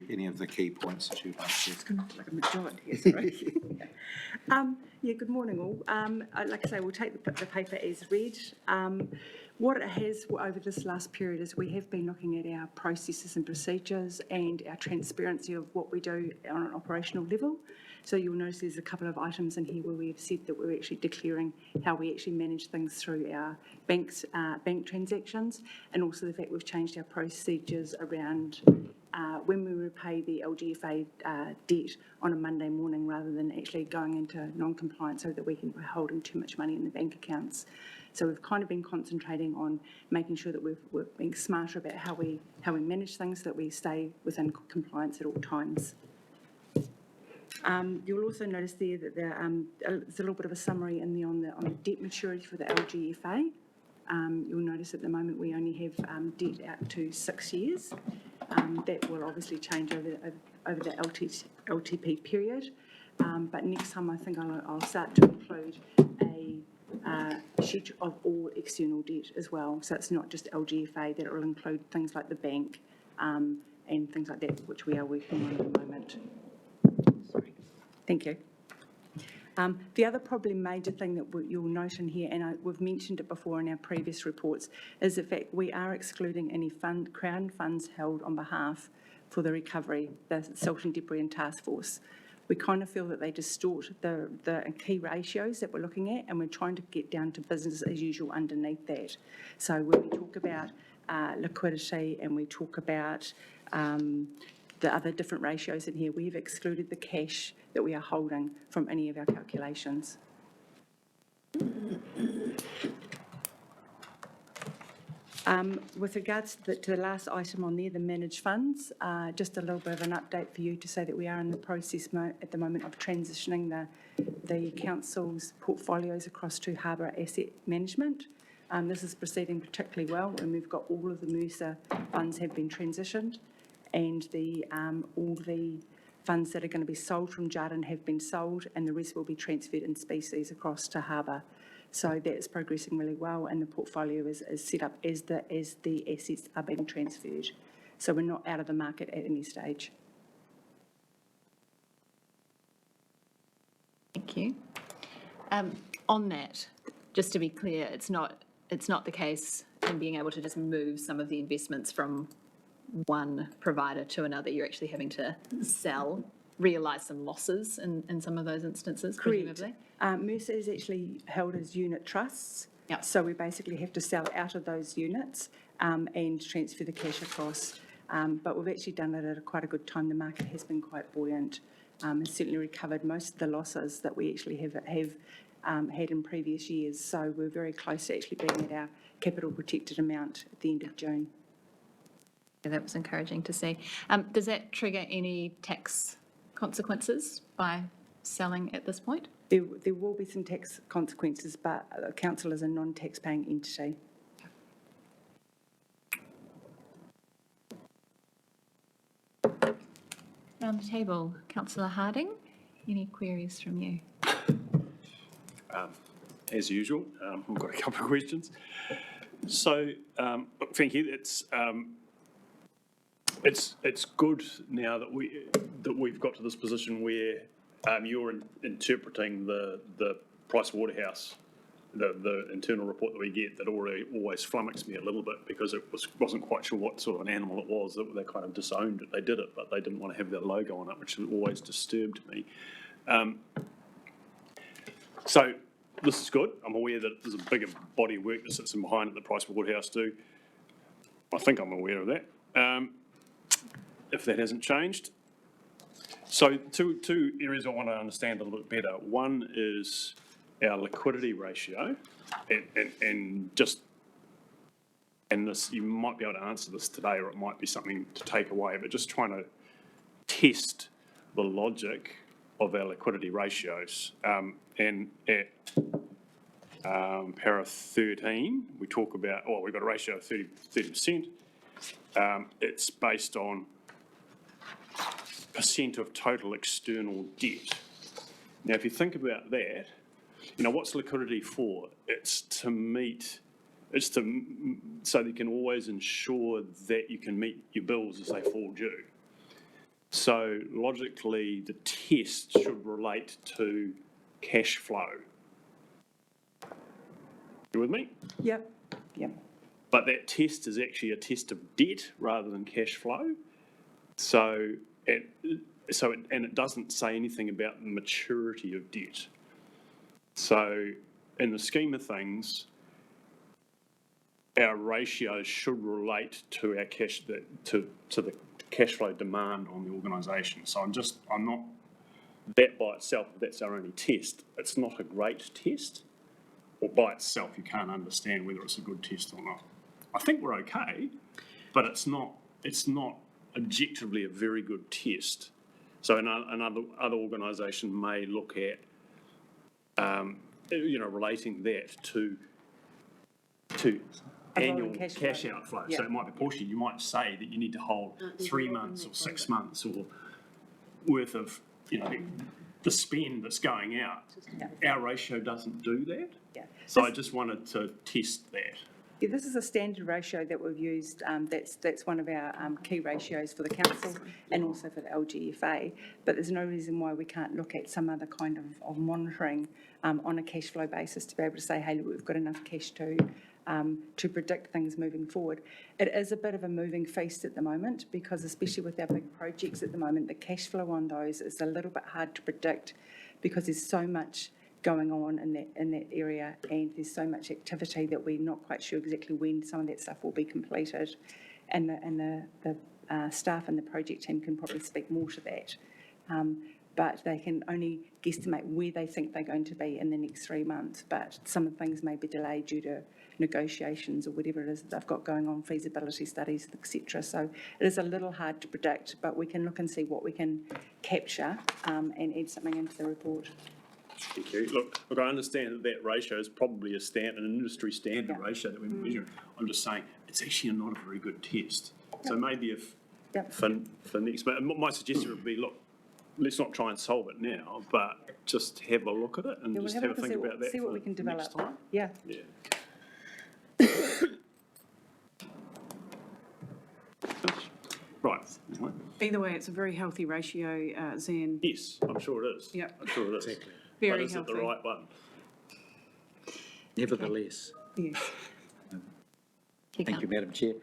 any of the key points that you'd like to? It's going to look like a majority here, sorry. Yeah, good morning all. Like I say, we'll take the paper as read. What it has over this last period is we have been looking at our processes and procedures and our transparency of what we do on an operational level. So you'll notice there's a couple of items in here where we have said that we're actually declaring how we actually manage things through our bank transactions, and also the fact we've changed our procedures around when we repay the LGFA debt on a Monday morning rather than actually going into non-compliance so that we can be holding too much money in the bank accounts. So we've kind of been concentrating on making sure that we're being smarter about how we manage things, that we stay within compliance at all times. You'll also notice there that there's a little bit of a summary in there on the debt maturity for the LGFA. You'll notice at the moment we only have debt out to 6 years. That will obviously change over the LTP period. But next time I think I'll start to include a schedule of all external debt as well. So it's not just LGFA, that it will include things like the bank and things like that, which we are working on at the moment. Sorry. Thank you. The other probably major thing that you'll note in here, and we've mentioned it before in our previous reports, is the fact we are excluding any Crown funds held on behalf for the recovery, the Silt and Debris and Task Force. We kind of feel that they distort the key ratios that we're looking at, and we're trying to get down to business as usual underneath that. So when we talk about liquidity and we talk about the other different ratios in here, we've excluded the cash that we are holding from any of our calculations. With regards to the last item on there, the managed funds, just a little bit of an update for you to say that we are in the process at the moment of transitioning the council's portfolios across to Harbour Asset Management. This is proceeding particularly well, and we've got all of the Mercer funds have been transitioned, and all the funds that are going to be sold from Jardine have been sold, and the rest will be transferred in species across to Harbour. So that's progressing really well, and the portfolio is set up as the assets are being transferred. So we're not out of the market at any stage. Thank you. On that, just to be clear, it's not the case in being able to just move some of the investments from one provider to another. You're actually having to realise some losses in some of those instances, presumably? Mercer is actually held as unit trusts. Yep. So we basically have to sell out of those units and transfer the cash across. But we've actually done it at quite a good time. The market has been quite buoyant. It's certainly recovered most of the losses that we actually have had in previous years. So we're very close to actually being at our capital protected amount at the end of June. Yeah, that was encouraging to see. Does that trigger any tax consequences by selling at this point? There will be some tax consequences, but the council is a non-tax-paying entity. Round the table, Councillor Harding, any queries from you? As usual, I've got a couple of questions. So, look, thank you. It's good now that we've got to this position where you're interpreting the Price Waterhouse, the internal report that we get, that always flummoxed me a little bit, because it wasn't quite sure what sort of an animal it was. They kind of disowned it. They did it, but they didn't want to have their logo on it, which always disturbed me. So this is good. I'm aware that there's a bigger body of work that sits in behind it that Price Waterhouse do. I think I'm aware of that. If that hasn't changed. So two areas I want to understand a little bit better. One is our liquidity ratio, and this, you might be able to answer this today, or it might be something to take away, but just trying to test the logic of our liquidity ratios. And at para 13, we talk about, we've got a ratio of 30%. It's based on percent of total external debt. Now, if you think about that, what's liquidity for? It's so that you can always ensure that you can meet your bills as they fall due. So logically, the test should relate to cash flow. You with me? Yep, yep. But that test is actually a test of debt rather than cash flow. So it doesn't say anything about the maturity of debt. So in the scheme of things, our ratios should relate to our cash, to the cash flow demand on the organisation. So I'm not, that by itself, if that's our only test, it's not a great test. Or by itself, you can't understand whether it's a good test or not. I think we're okay, but it's not objectively a very good test. So another organisation may look at, relating that to annual cash outflow. So it might be portion. You might say that you need to hold 3 months or 6 months or worth of, the spend that's going out. Our ratio doesn't do that. Yeah. So I just wanted to test that. Yeah, this is a standard ratio that we've used. That's one of our key ratios for the council and also for the LGFA. But there's no reason why we can't look at some other kind of monitoring on a cash flow basis to be able to say, hey, look, we've got enough cash to predict things moving forward. It is a bit of a moving feast at the moment because especially with our big projects at the moment, the cash flow on those is a little bit hard to predict because there's so much going on in that area and there's so much activity that we're not quite sure exactly when some of that stuff will be completed. And the staff and the project team can probably speak more to that. But they can only guesstimate where they think they're going to be in the next 3 months. But some things may be delayed due to negotiations or whatever it is that they've got going on, feasibility studies, etc. So it is a little hard to predict, but we can look and see what we can capture and add something into the report. Thank you. Look, I understand that ratio is probably an industry standard ratio that we're measuring. I'm just saying it's actually not a very good test. So maybe if for next, but my suggestion would be, look, let's not try and solve it now, but just have a look at it and just have a think about that. See what we can develop. Next time. Yeah. Right. Either way, it's a very healthy ratio, Zan. Yes, I'm sure it is. Yep. I'm sure it is. Exactly. Very but is healthy. it the right one? Nevertheless, Yes. thank you, Madam Chair.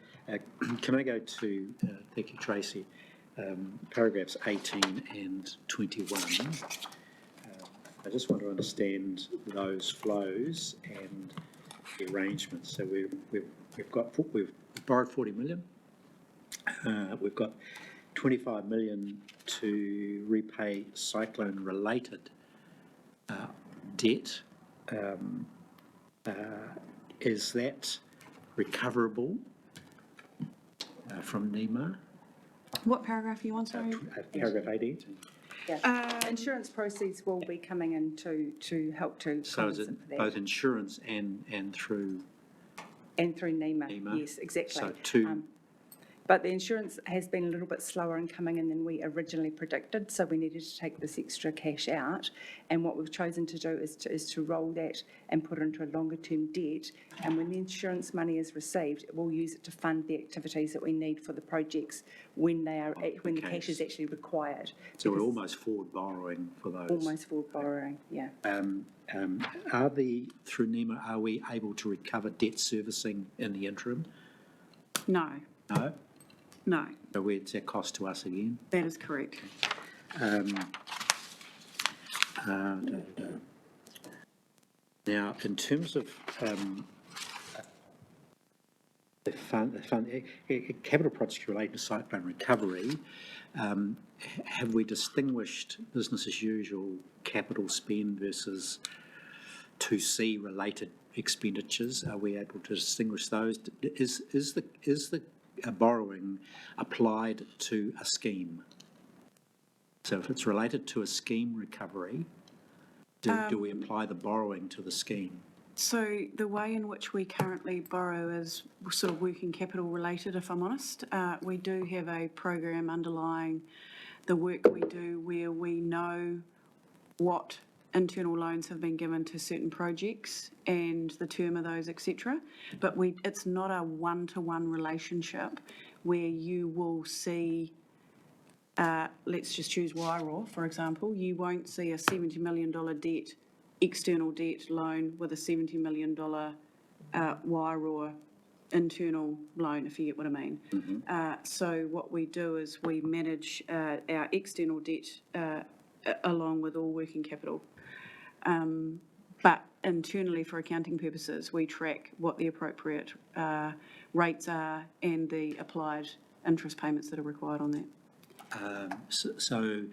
Can I go to, thank you, Tracy, paragraphs 18 and 21. I just want to understand those flows and the arrangements. So we've borrowed 40 million. We've got 25 million to repay cyclone-related debt. Is that recoverable from NEMA? What paragraph are you on, sorry? Paragraph 18. Yeah. Insurance proceeds will be coming in to help to So is compensate it for that. both insurance and through And through NEMA, NEMA? yes, exactly. So two. But the insurance has been a little bit slower in coming in than we originally predicted, so we needed to take this extra cash out. And what we've chosen to do is to roll that and put it into a longer term debt. And when the insurance money is received, we'll use it to fund the activities that we need for the projects when the cash is actually required. So we're almost forward borrowing for those. Almost forward borrowing, yeah. Through NEMA, are we able to recover debt servicing in the interim? No, No? no, So where's that cost to us again? that is correct. Now, in terms of the capital projects related to cyclone recovery, have we distinguished business as usual capital spend versus 2C related expenditures? Are we able to distinguish those? Is the borrowing applied to a scheme? So if it's related to a scheme recovery, do we apply the borrowing to the scheme? So the way in which we currently borrow is sort of working capital related, if I'm honest. We do have a program underlying the work we do where we know what internal loans have been given to certain projects and the term of those, etc. But it's not a one-to-one relationship where you will see let's just choose Wairoa, for example, you won't see a $70 million debt, external debt loan with a $70 million Wairoa internal loan, if you get what I mean. So what we do is we manage our external debt along with all working capital. But internally, for accounting purposes, we track what the appropriate rates are and the applied interest payments that are required on that. So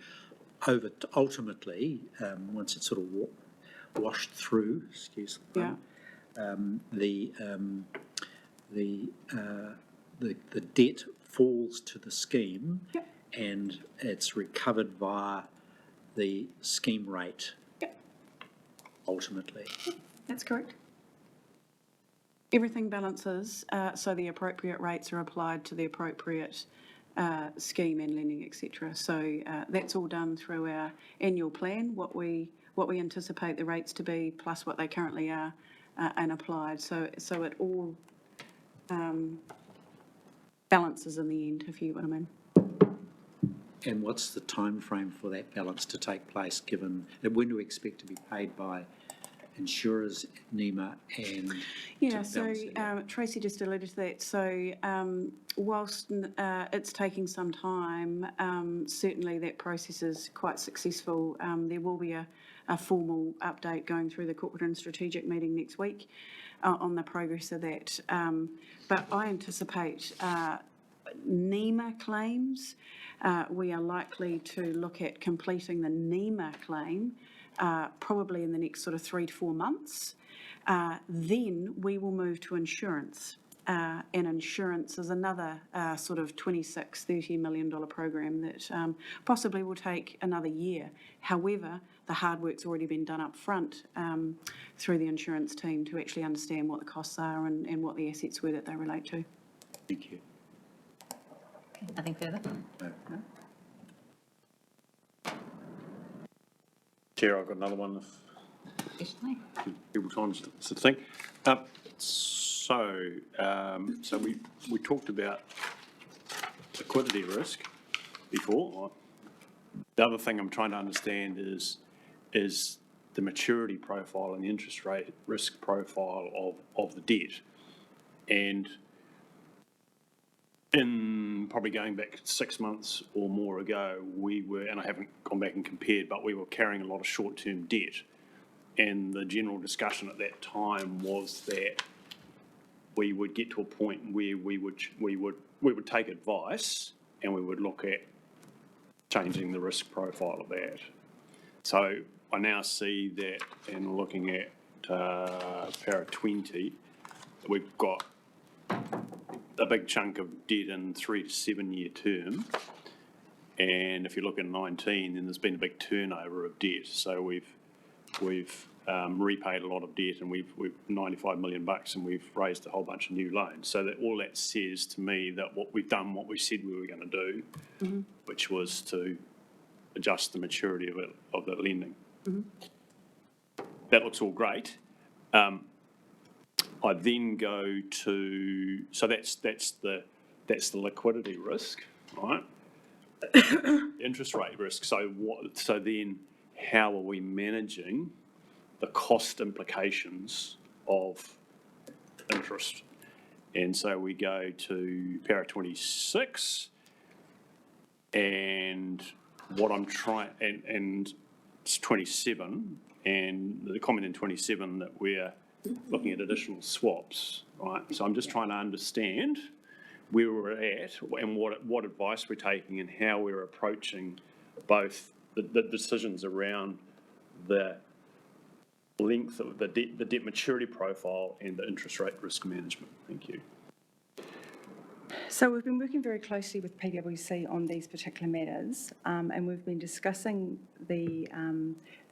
ultimately, once it's sort of washed through, excuse the pun, the debt falls to the scheme, Yep. and it's recovered via the scheme rate. Yep. Ultimately. That's correct. Everything balances, so the appropriate rates are applied to the appropriate scheme and lending, etc. So that's all done through our annual plan, what we anticipate the rates to be, plus what they currently are, and applied. So it all balances in the end, if you get what I mean. And what's the time frame for that balance to take place, given that when do we expect to be paid by insurers, NEMA, and Yeah, to so balance it out? Tracy just alluded to that. So whilst it's taking some time, certainly that process is quite successful. There will be a formal update going through the corporate and strategic meeting next week on the progress of that. But I anticipate NEMA claims, we are likely to look at completing the NEMA claim probably in the next sort of 3 to 4 months. Then we will move to insurance. And insurance is another sort of $26-30 million program that possibly will take another year. However, the hard work's already been done up front through the insurance team to actually understand what the costs are and what the assets were that they relate to. Thank you. Nothing further? No. Chair, I've got another one if Definitely. people time to think. So we talked about liquidity risk before. The other thing I'm trying to understand is the maturity profile and the interest rate risk profile of the debt. And in probably going back 6 months or more ago, we were, and I haven't gone back and compared, but we were carrying a lot of short-term debt. And the general discussion at that time was that we would get to a point where we would take advice and we would look at changing the risk profile of that. So I now see that in looking at Para 20, we've got a big chunk of debt in 3 to 7 year term. And if you look at 19, then there's been a big turnover of debt. So we've repaid a lot of debt, and we've $95 million, and we've raised a whole bunch of new loans. So that all that says to me that what we've done, what we said we were going to do, which was to adjust the maturity of the lending. That looks all great. I then go to, so that's the liquidity risk, right? Interest rate risk. So then how are we managing the cost implications of interest? And so we go to Para 26, and what I'm trying, and it's 27, and the comment in 27 that we're looking at additional swaps, right? So I'm just trying to understand where we're at and what advice we're taking and how we're approaching both the decisions around the length of the debt maturity profile and the interest rate risk management. Thank you. So we've been working very closely with PwC on these particular matters, and we've been discussing the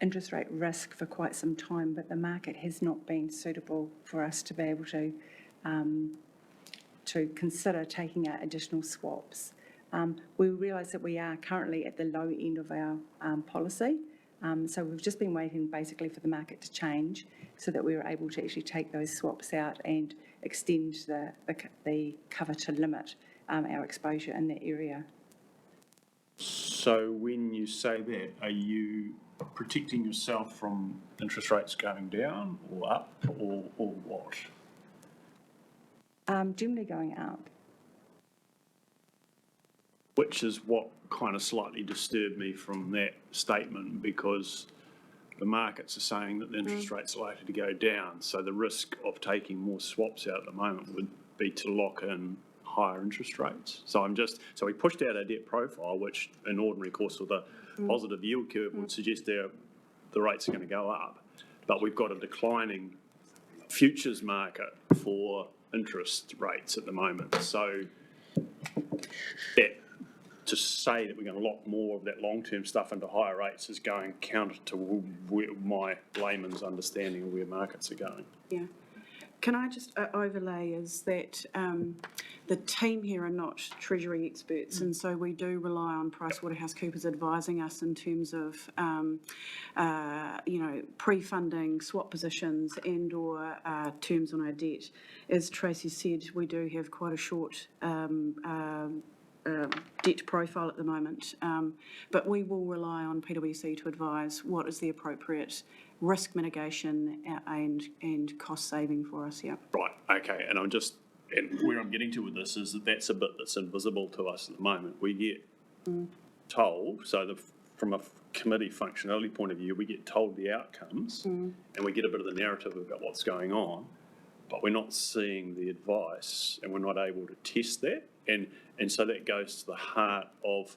interest rate risk for quite some time, but the market has not been suitable for us to be able to consider taking out additional swaps. We realise that we are currently at the low end of our policy, so we've just been waiting basically for the market to change so that we were able to actually take those swaps out and extend the cover to limit our exposure in that area. So when you say that, are you protecting yourself from interest rates going down or up or what? Generally going up. Which is what kind of slightly disturbed me from that statement, because the markets are saying that the interest rates are likely to go down. So the risk of taking more swaps out at the moment would be to lock in higher interest rates. So so we pushed out our debt profile, which in ordinary course with a positive yield curve would suggest the rates are going to go up. But we've got a declining futures market for interest rates at the moment. So that to say that we're going to lock more of that long-term stuff into higher rates is going counter to my layman's understanding of where markets are going. Yeah. Can I just overlay is that the team here are not Treasury experts, and so we do rely on PricewaterhouseCoopers advising us in terms of, pre-funding swap positions and/or terms on our debt. As Tracy said, we do have quite a short debt profile at the moment, but we will rely on PwC to advise what is the appropriate risk mitigation and cost saving for us, yeah. Right, okay, and where I'm getting to with this is that that's a bit that's invisible to us at the moment. We get told, from a committee functionality point of view, we get told the outcomes and we get a bit of the narrative about what's going on, but we're not seeing the advice and we're not able to test that. And so that goes to the heart of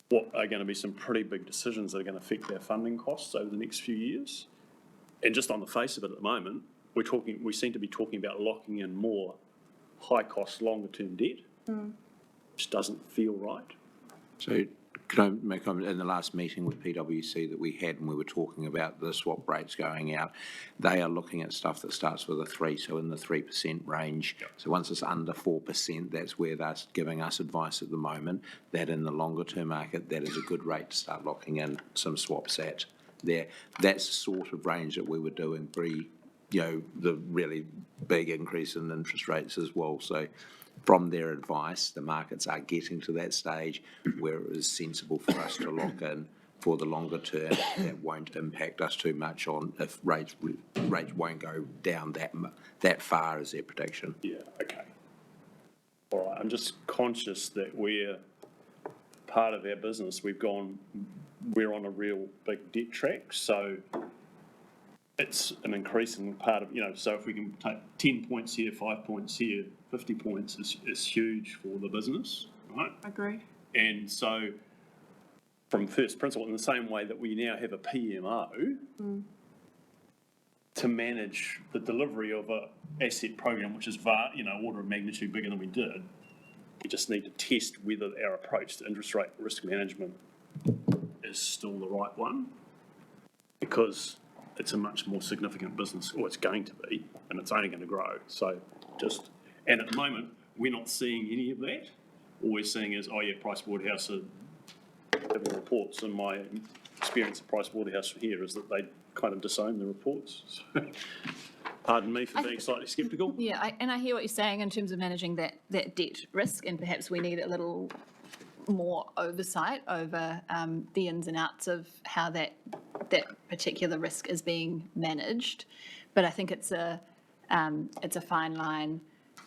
what are going to be some pretty big decisions that are going to affect our funding costs over the next few years. And just on the face of it at the moment, we seem to be talking about locking in more high-cost, longer-term debt, which doesn't feel right. So could I make a comment? In the last meeting with PwC that we had, and we were talking about the swap rates going out, they are looking at stuff that starts with a 3, so in the 3% range. Yep. So once it's under 4%, that's where they're giving us advice at the moment, that in the longer term market, that is a good rate to start locking in some swaps at there. That's the sort of range that we were doing the really big increase in interest rates as well. So from their advice, the markets are getting to that stage where it is sensible for us to lock in for the longer term. That won't impact us too much on if rates won't go down that far as their prediction. Yeah, okay. All right, I'm just conscious that we're part of our business. We're on a real big debt track, so it's an increasing part of, so if we can take 10 points here, 5 points here, 50 points is huge for the business, right? Agreed. And so from first principle, in the same way that we now have a PMO to manage the delivery of a asset program, which is order of magnitude bigger than we did, we just need to test whether our approach to interest rate risk management is still the right one, because it's a much more significant business, or it's going to be, and it's only going to grow. So and at the moment, we're not seeing any of that. All we're seeing is, Pricewaterhouse are having reports, and my experience of Pricewaterhouse here is that they kind of disown the reports. So, pardon me for being slightly sceptical. Yeah, I hear what you're saying in terms of managing that debt risk, and perhaps we need a little more oversight over the ins and outs of how that particular risk is being managed. But I think it's a fine line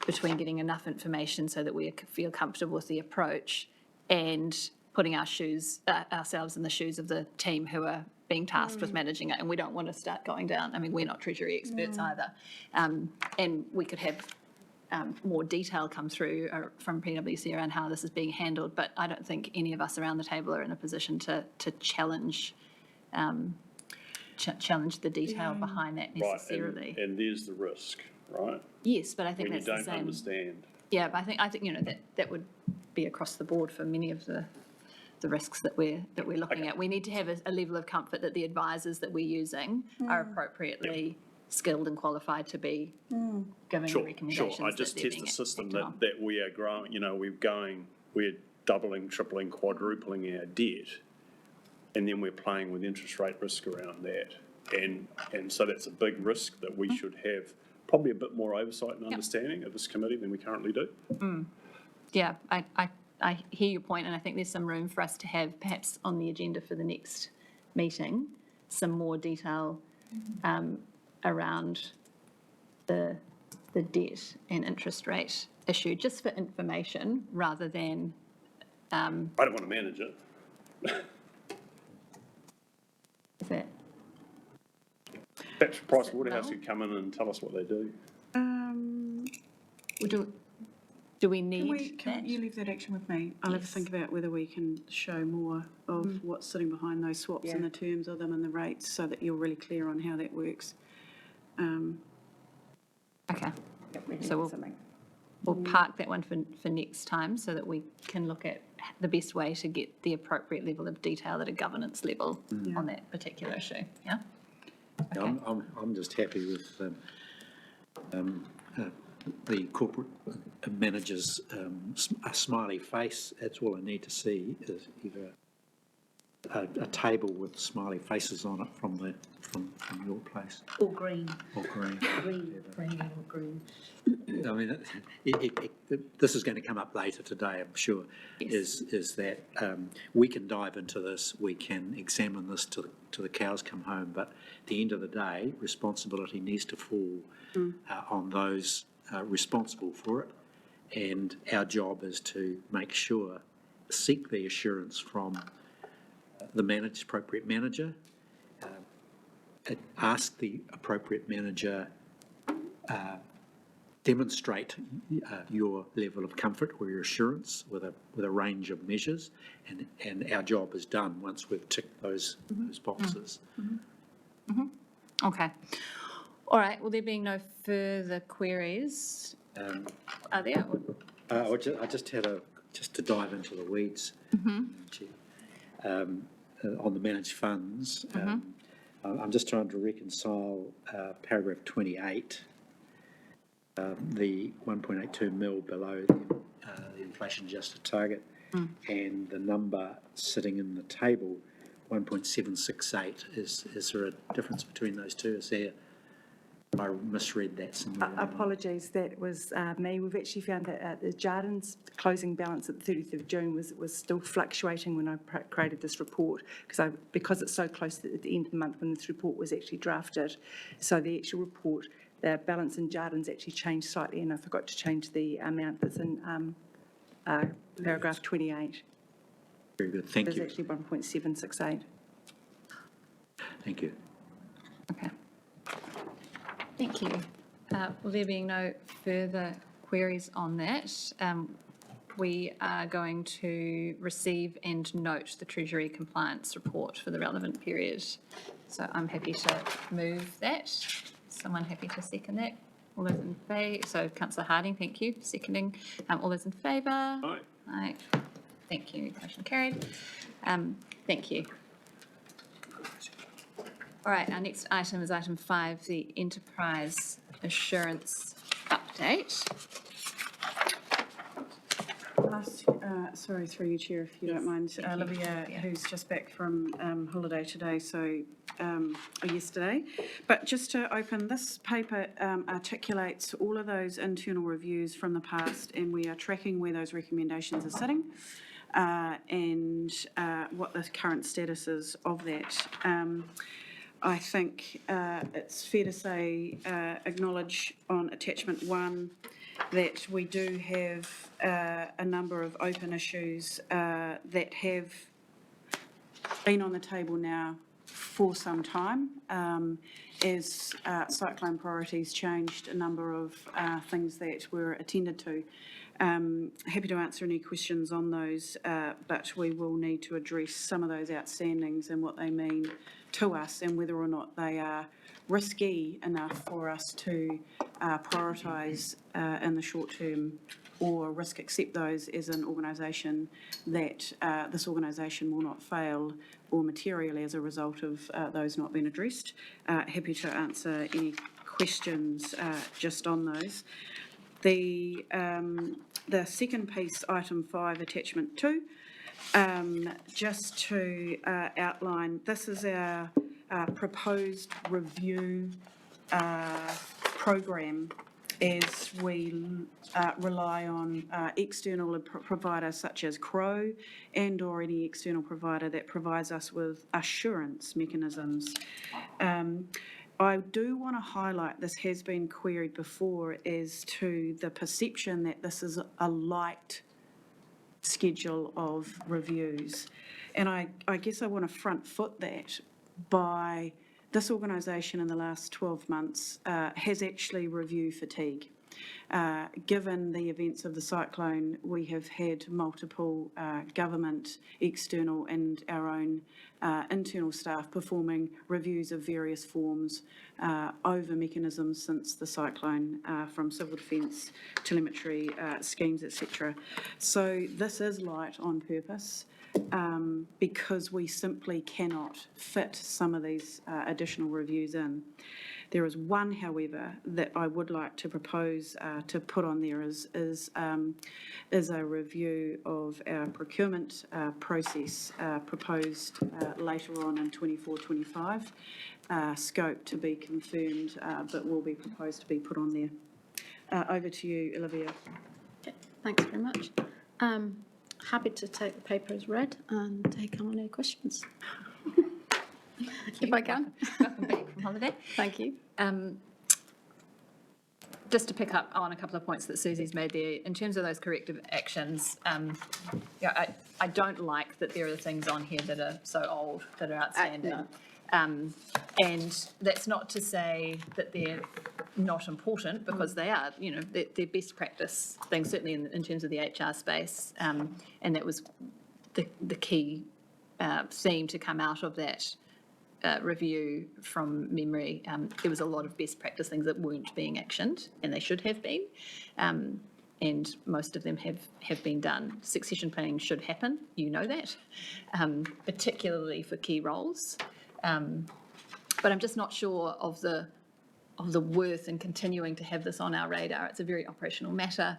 between getting enough information so that we feel comfortable with the approach and putting ourselves in the shoes of the team who are being tasked with managing it. And we don't want to start going down. I mean, we're not Treasury experts either. And we could have more detail come through from PwC around how this is being handled, but I don't think any of us around the table are in a position to challenge the detail behind that necessarily. Right, and there's the risk, right? Yes, but I think when that's you the don't same. understand. Yeah, but I think that would be across the board for many of the risks that we're looking at. We need to have a level of comfort that the advisors that we're using are appropriately skilled and qualified to be giving the recommendations. Sure, I just that they're test being the system acted on. that we are growing, we're doubling, tripling, quadrupling our debt, and then we're playing with interest rate risk around that. And so that's a big risk that we should have probably a bit more oversight and understanding of this committee than we currently do. Yeah, I I hear your point, and I think there's some room for us to have, perhaps on the agenda for the next meeting, some more detail around the debt and interest rate issue, just for information rather than, I don't want to manage it. is that, Perhaps Price Waterhouse Mel? could come in and tell us what they do. do we Can need can that? you leave that action with me? I'll have a Yes. think about whether we can show more of what's sitting behind those swaps and Yeah. the terms of them and the rates, so that you're really clear on how that works. Okay, Yep, we So need we'll- something. we'll park that one for next time so that we can look at the best way to get the appropriate level of detail at a governance level on that particular issue, yeah? Okay. I'm just happy with the corporate manager's a smiley face. That's all I need to see, is either a table with smiley faces on it from your place, Or green, or green. green or green. I mean, this is going to come up later today, I'm sure, Yes. is that we can dive into this, we can examine this till the cows come home, but at the end of the day, responsibility needs to fall on those responsible for it, and our job is to make sure, seek the assurance from the appropriate manager, ask the appropriate manager, demonstrate your level of comfort or your assurance with a range of measures, and our job is done once we've ticked those boxes. Okay. All right, well, there being no further queries, are there? I just had just to dive into the weeds, Chair, on the managed funds. I'm just trying to reconcile paragraph 28, the 1.82 mil below the inflation adjusted target, and the number sitting in the table, 1.768. Is there a difference between those two? Is there? I misread that somewhere. Apologies, that was me. We've actually found that the Jardins closing balance at the 30th of June was still fluctuating when I created this report, because it's so close to the end of the month when this report was actually drafted. So the actual report, the balance in Jardins actually changed slightly, and I forgot to change the amount that's in paragraph 28. Very good, thank It's you. actually 1.768. Thank you. Okay. Thank you. Well, there being no further queries on that, we are going to receive and note the Treasury compliance report for the relevant period. So I'm happy to move that. Someone happy to second that? All those in favour? So Councillor Harding, thank you, seconding. All those in favour? Aye. Aye. Thank you. Motion carried. Thank you. All right, our next item is item 5, the enterprise assurance update. Sorry, through you, Chair, if you don't mind. thank you. Olivia, Yeah. who's just back from holiday today, or yesterday. But just to open, this paper articulates all of those internal reviews from the past, and we are tracking where those recommendations are sitting, and what the current status is of that. I think it's fair to say, acknowledge on attachment 1 that we do have a number of open issues that have been on the table now for some time. As cyclone priorities changed, a number of things that were attended to. Happy to answer any questions on those, but we will need to address some of those outstandings and what they mean to us, and whether or not they are risky enough for us to prioritise in the short term, or risk accept those as an organisation, that this organisation will not fail or materially as a result of those not being addressed. Happy to answer any questions just on those. The second piece, item 5, attachment 2, just to outline, this is our proposed review program as we rely on external providers such as Crow and/or any external provider that provides us with assurance mechanisms. I do want to highlight, this has been queried before, as to the perception that this is a light schedule of reviews. And I guess I want to front foot that by this organisation in the last 12 months has actually review fatigue. Given the events of the cyclone, we have had multiple government, external and our own internal staff performing reviews of various forms over mechanisms since the cyclone, from civil defence, telemetry, schemes, etc. So this is light on purpose. Because we simply cannot fit some of these additional reviews in. There is one, however, that I would like to propose to put on there is a review of our procurement process proposed later on in 24-25, scope to be confirmed, but will be proposed to be put on there. Over to you, Olivia. Okay, thanks very much. Happy to take the paper as read and take on any questions. If I can. Welcome back from holiday. Thank you. Just to pick up on a couple of points that Susie's made there, in terms of those corrective actions, I don't like that there are things on here that are so old, that are outstanding. No. And that's not to say that they're not important, because they are, they're best practice things, certainly in terms of the HR space. And that was the key theme to come out of that review from memory. There was a lot of best practice things that weren't being actioned, and they should have been. And most of them have been done. Succession planning should happen, you know that, particularly for key roles. But I'm just not sure of the worth in continuing to have this on our radar. It's a very operational matter.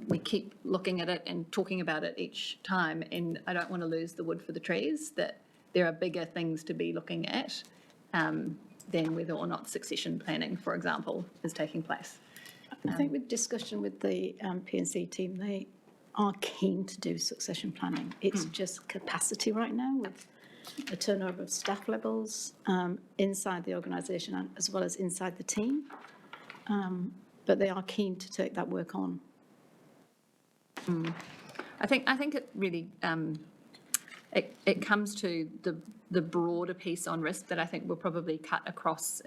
We keep looking at it and talking about it each time, and I don't want to lose the wood for the trees, that there are bigger things to be looking at than whether or not succession planning, for example, is taking place. I think with discussion with the P&C team, they are keen to do succession planning. It's just capacity right now with the turnover of staff levels inside the organisation as well as inside the team. But they are keen to take that work on. I think it really it comes to the broader piece on risk that I think will probably cut across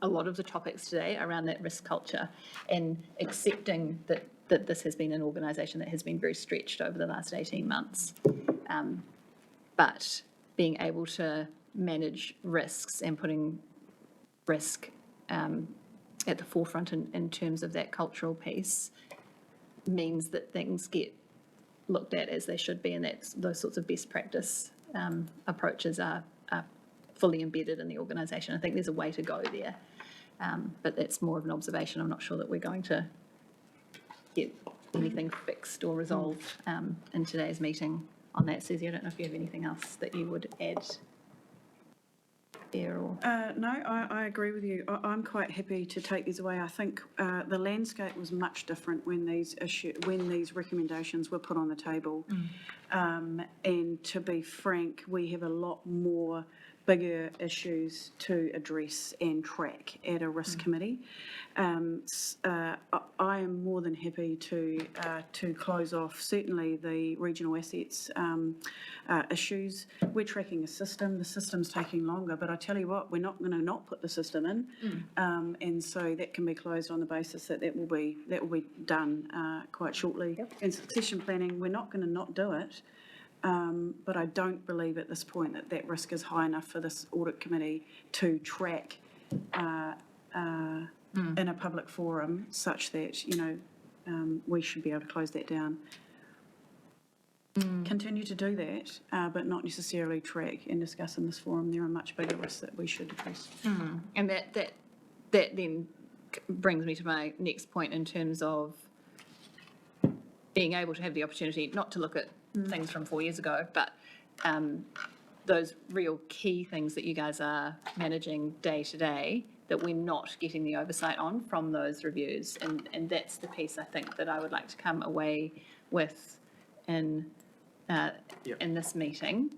a lot of the topics today around that risk culture, and accepting that this has been an organisation that has been very stretched over the last 18 months. But being able to manage risks and putting risk at the forefront in terms of that cultural piece means that things get looked at as they should be, and that those sorts of best practice approaches are fully embedded in the organisation. I think there's a way to go there, but that's more of an observation. I'm not sure that we're going to get anything fixed or resolved in today's meeting on that. Susie, I don't know if you have anything else that you would add there, or? No, I agree with you. I'm quite happy to take these away. I think the landscape was much different when these recommendations were put on the table. And to be frank, we have a lot more bigger issues to address and track at a risk committee. I am more than happy to close off certainly the regional assets issues. We're tracking a system. The system's taking longer, but I tell you what, we're not going to not put the system in, and so that can be closed on the basis that will be done quite shortly. Yep. And succession planning, we're not going to not do it. But I don't believe at this point that risk is high enough for this audit committee to track in a public forum such that, we should be able to close that down. Continue to do that, but not necessarily track and discuss in this forum. There are much bigger risks that we should address. And that then brings me to my next point in terms of being able to have the opportunity not to look at things from 4 years ago, but those real key things that you guys are managing day to day, that we're not getting the oversight on from those reviews. And that's the piece I think that I would like to come away with in this meeting.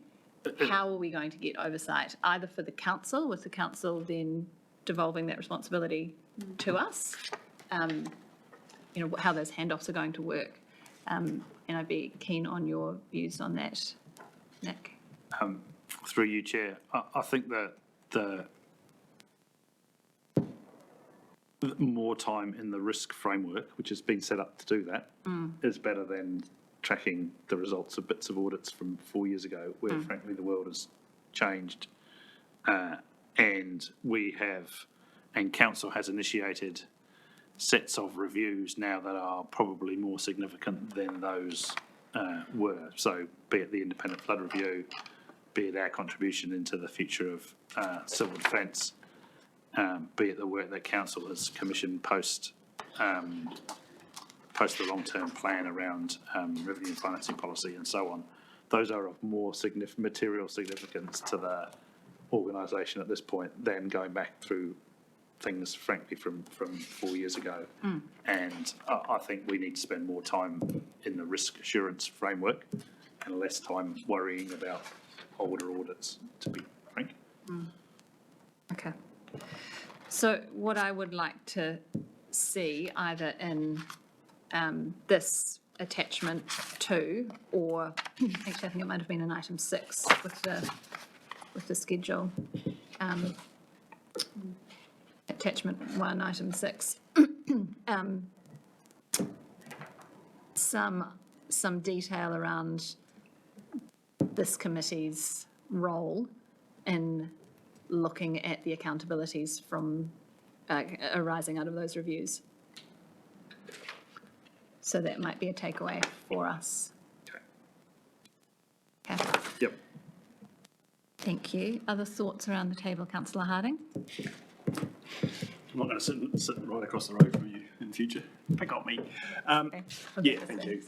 How are we going to get oversight, either for the council, with the council then devolving that responsibility to us, how those handoffs are going to work. And I'd be keen on your views on that, Nick. Through you, Chair, I think that the more time in the risk framework, which has been set up to do that, is better than tracking the results of bits of audits from 4 years ago, where frankly the world has changed. And council has initiated sets of reviews now that are probably more significant than those were. So be it the independent flood review, be it our contribution into the future of civil defence, be it the work that council has commissioned post the long-term plan around revenue and financing policy and so on. Those are of more material significance to the organisation at this point than going back through things, frankly, from 4 years ago. And I think we need to spend more time in the risk assurance framework and less time worrying about older audits, to be frank. Okay. So what I would like to see either in this attachment 2, or actually I think it might have been in item 6 with the schedule. Attachment 1, item 6. Some detail around this committee's role in looking at the accountabilities from arising out of those reviews. So that might be a takeaway for us. Okay. Yep. Thank you. Other thoughts around the table, Councillor Harding? I'm not going to sit right across the road from you in the future. Pick on me. Okay. Yeah, thank you.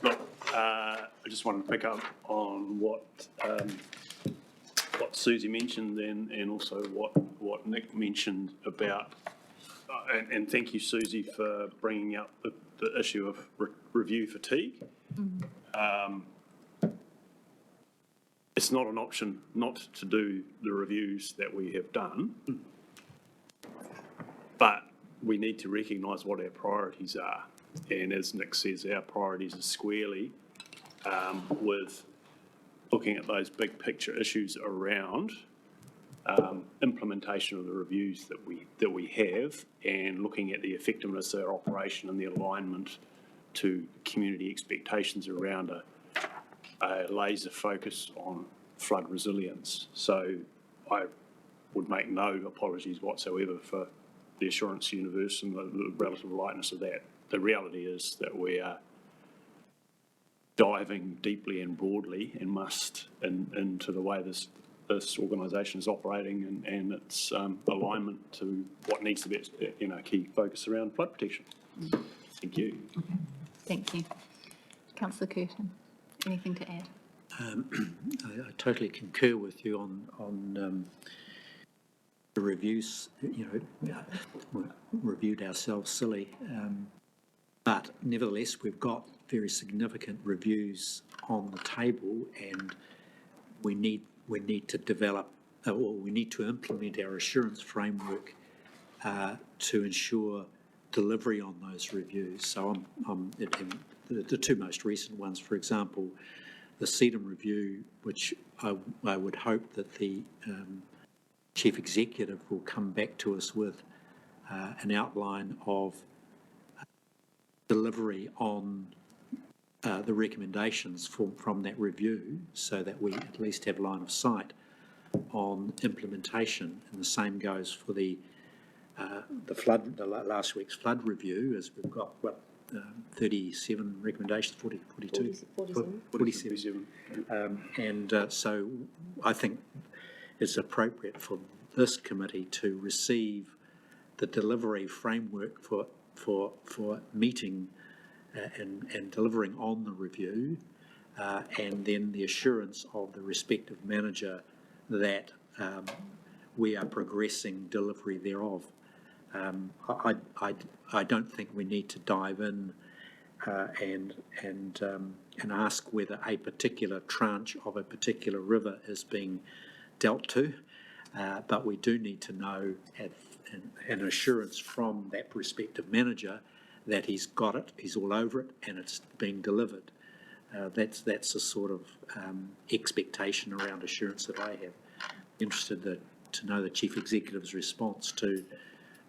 Look, I just wanted to pick up on what Susie mentioned and also what Nick mentioned about, and thank you, Susie, for bringing up the issue of review fatigue. It's not an option not to do the reviews that we have done, but we need to recognise what our priorities are. And as Nick says, our priorities are squarely with looking at those big picture issues around implementation of the reviews that we have, and looking at the effectiveness of our operation and the alignment to community expectations around a laser focus on flood resilience. So I would make no apologies whatsoever for the assurance universe and the relative lightness of that. The reality is that we are diving deeply and broadly and must into the way this organisation is operating and its alignment to what needs to be a key focus around flood protection. Thank you. Thank you. Councillor Curtin, anything to add? I totally concur with you on the reviews. We reviewed ourselves silly, but nevertheless we've got very significant reviews on the table, and we need to develop, or we need to implement our assurance framework to ensure delivery on those reviews. So the two most recent ones, for example, the CEDAM review, which I would hope that the Chief Executive will come back to us with an outline of delivery on the recommendations from that review, so that we at least have line of sight on implementation. And the same goes for the last week's flood review, as we've got 37 recommendations, 42? 47. So I think it's appropriate for this committee to receive the delivery framework for meeting and delivering on the review, and then the assurance of the respective manager that we are progressing delivery thereof. I don't think we need to dive in and ask whether a particular tranche of a particular river is being dealt to, but we do need to know an assurance from that respective manager that he's got it, he's all over it, and it's being delivered. That's the sort of expectation around assurance that I have. Interested to know the Chief Executive's response to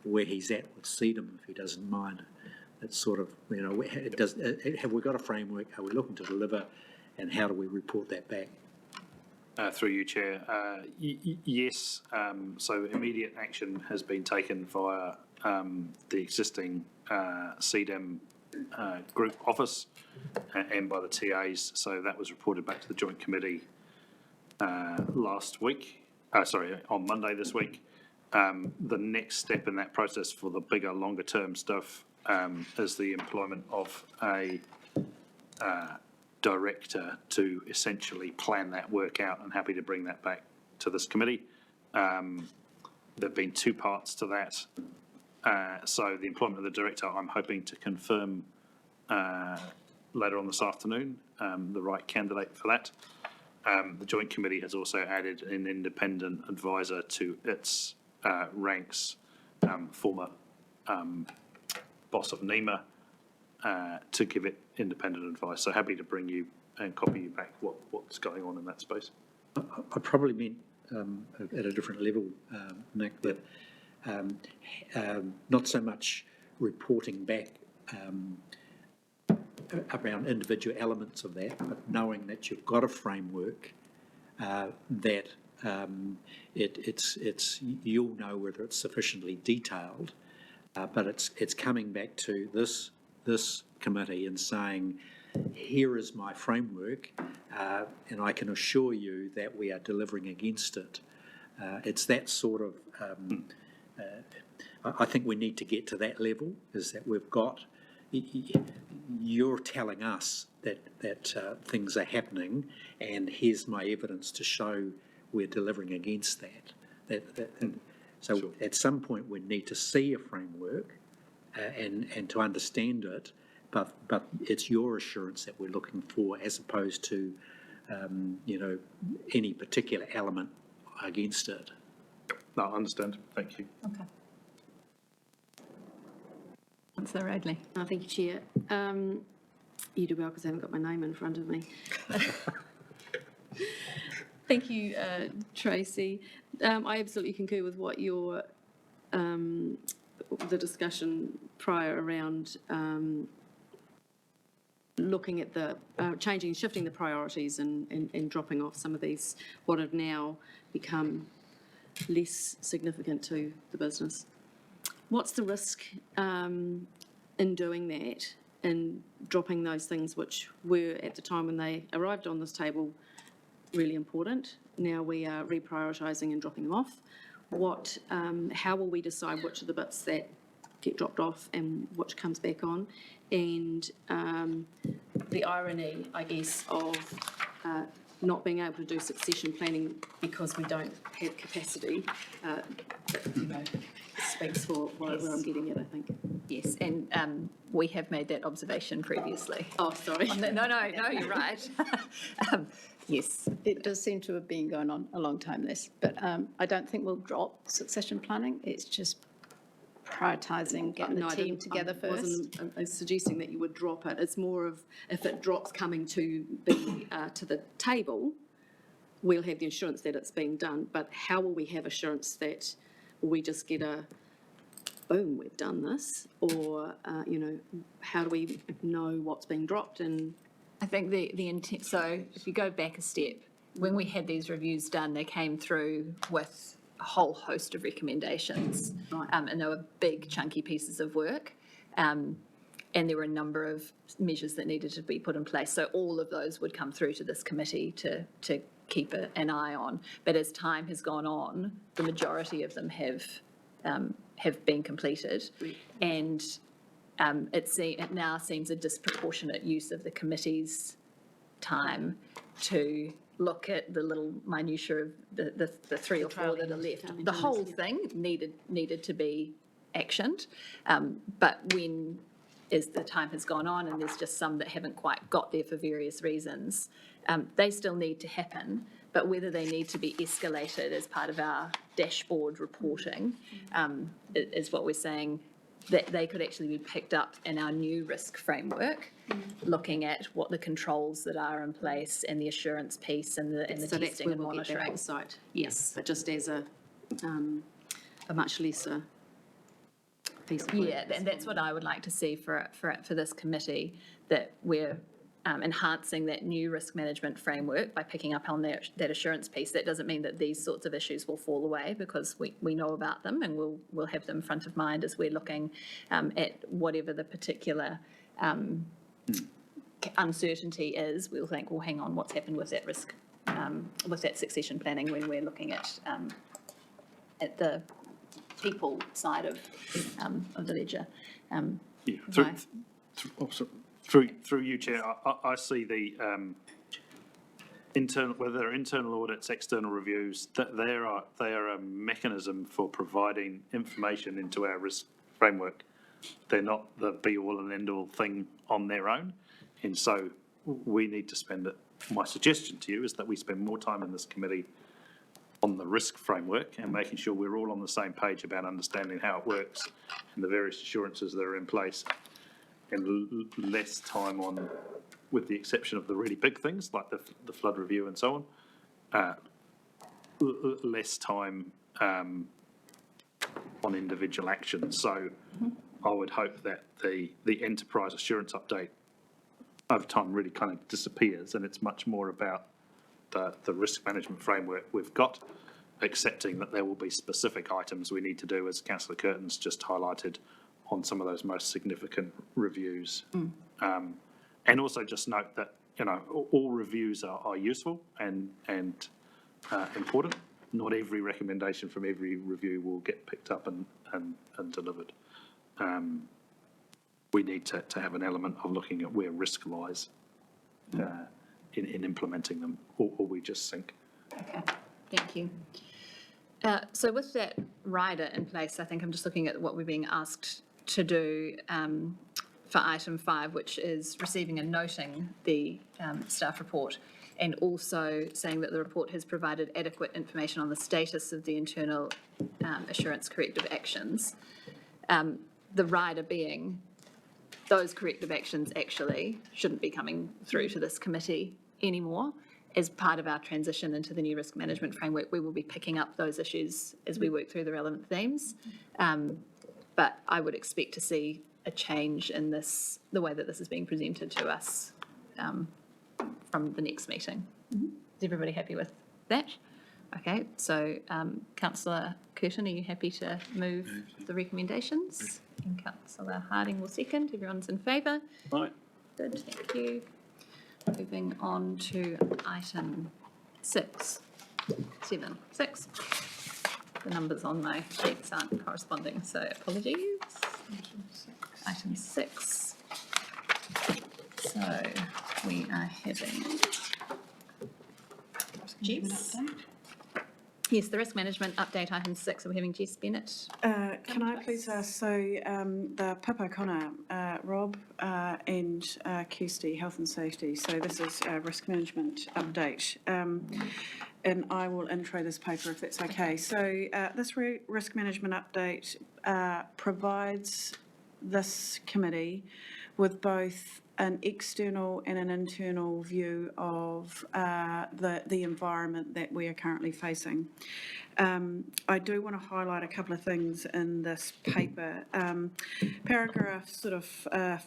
where he's at with CEDM, if he doesn't mind. It's sort of, have we got a framework, are we looking to deliver, and how do we report that back? Through you, Chair. Yes, so immediate action has been taken via the existing CDM group office and by the TAs. So that was reported back to the Joint Committee on Monday this week. The next step in that process for the bigger, longer term stuff is the employment of a director to essentially plan that work out, and happy to bring that back to this committee. There have been two parts to that. So the employment of the director, I'm hoping to confirm later on this afternoon, the right candidate for that. The Joint Committee has also added an independent advisor to its ranks, former boss of NEMA, to give it independent advice. So happy to bring you and copy you back what's going on in that space. I probably meant at a different level, Nick, that not so much reporting back around individual elements of that, but knowing that you've got a framework that you'll know whether it's sufficiently detailed, but it's coming back to this committee and saying, here is my framework, and I can assure you that we are delivering against it. It's that sort of, I think we need to get to that level, is that we've got, you're telling us that things are happening, and here's my evidence to show we're delivering against that. So sure. At some point we need to see a framework and to understand it, but it's your assurance that we're looking for, as opposed to any particular element against it. No, I understand. Thank you. Okay. Councillor Radley. Thank you, Chair. You do well because I haven't got my name in front of me. Thank you, Tracy. I absolutely concur with what your the discussion prior around looking at the shifting the priorities and dropping off some of these what have now become less significant to the business. What's the risk in doing that and dropping those things which were at the time when they arrived on this table really important? Now we are reprioritising and dropping them off. How will we decide which of the bits that get dropped off and which comes back on? And the irony, I guess, of not being able to do succession planning because we don't have capacity, speaks for where I'm getting at, I think. Yes, and we have made that observation previously. Oh, sorry. No, you're right. Yes. It does seem to have been going on a long time, this, but I don't think we'll drop succession planning. It's just prioritising, getting the team together first. I was suggesting that you would drop it. It's more of if it drops coming to the table, we'll have the assurance that it's being done. But how will we have assurance that we just get a boom, we've done this, or how do we know what's being dropped? And I think the intent. So if you go back a step, when we had these reviews done, they came through with a whole host of recommendations, right. And they were big, chunky pieces of work, and there were a number of measures that needed to be put in place. So all of those would come through to this committee to keep an eye on. But as time has gone on, the majority of them have been completed, and it now seems a disproportionate use of the committee's time to look at the little minutiae of the 3 or 4 that are left. The whole thing needed to be actioned. But when, as the time has gone on and there's just some that haven't quite got there for various reasons, they still need to happen. But whether they need to be escalated as part of our dashboard reporting is what we're saying, that they could actually be picked up in our new risk framework, looking at what the controls that are in place and the assurance piece and the So that's testing where and we'll get that monitoring. oversight, yes, but just as a much lesser piece of work. Yeah, and that's what I would like to see for this committee, that we're enhancing that new risk management framework by picking up on that assurance piece. That doesn't mean that these sorts of issues will fall away, because we know about them and we'll have them front of mind as we're looking at whatever the particular uncertainty is. We'll think, well, hang on, what's happened with that risk, with that succession planning, when we're looking at the people side of the ledger. Yeah, through you, Chair, I see the internal, whether they're internal audits, external reviews, that they are a mechanism for providing information into our risk framework. They're not the be-all and end-all thing on their own, and so we need to spend it. My suggestion to you is that we spend more time in this committee on the risk framework and making sure we're all on the same page about understanding how it works and the various assurances that are in place, and less time on, with the exception of the really big things like the flood review and so on, less time on individual actions. So I would hope that the enterprise assurance update over time really kind of disappears, and it's much more about the risk management framework we've got, accepting that there will be specific items we need to do, as Councillor Curtin's just highlighted, on some of those most significant reviews. And also just note that, all reviews are useful and important. Not every recommendation from every review will get picked up and delivered. We need to have an element of looking at where risk lies in implementing them, or we just think. Okay, thank you. So with that rider in place, I think I'm just looking at what we're being asked to do for item 5, which is receiving and noting the staff report, and also saying that the report has provided adequate information on the status of the internal assurance corrective actions. The rider being those corrective actions actually shouldn't be coming through to this committee anymore. As part of our transition into the new risk management framework, we will be picking up those issues as we work through the relevant themes. But I would expect to see a change in this, the way that this is being presented to us from the next meeting. Is everybody happy with that? Okay, so Councillor Curtin, are you happy to move the recommendations? And Councillor Harding will second. Everyone's in favour? Right. Good, thank you. Moving on to item 6. The numbers on my sheets aren't corresponding, so apologies. Item 6. So we are having Jess. Yes, the risk management update, item 6. Are we having Jess Bennett? Can I please ask, so the Pip O'Connor, Rob and Kirsty, Health and Safety, so this is a risk management update. And I will intro this paper if that's okay. So this risk management update provides this committee with both an external and an internal view of the environment that we are currently facing. I do want to highlight a couple of things in this paper. Paragraph sort of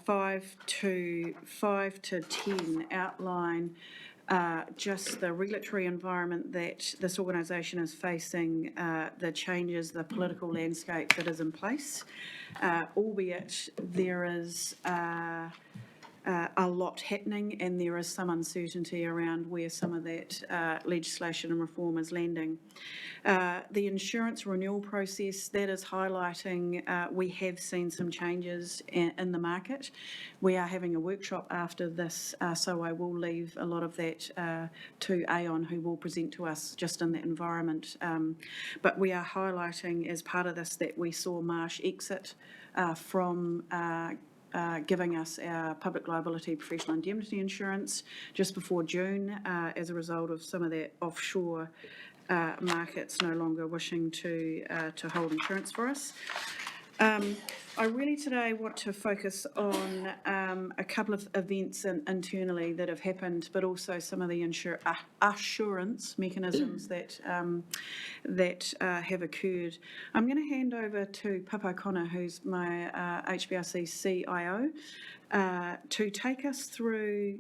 5 to 10 outline just the regulatory environment that this organisation is facing, the changes, the political landscape that is in place, albeit there is a lot happening, and there is some uncertainty around where some of that legislation and reform is landing. The insurance renewal process, that is highlighting, we have seen some changes in the market. We are having a workshop after this, so I will leave a lot of that to Aon, who will present to us just in that environment. But we are highlighting as part of this that we saw Marsh exit from giving us our public liability professional indemnity insurance just before June as a result of some of that offshore markets no longer wishing to hold insurance for us. I really today want to focus on a couple of events internally that have happened, but also some of the assurance mechanisms that have occurred. I'm going to hand over to Pip O'Connor, who's my HBRC CIO, to take us through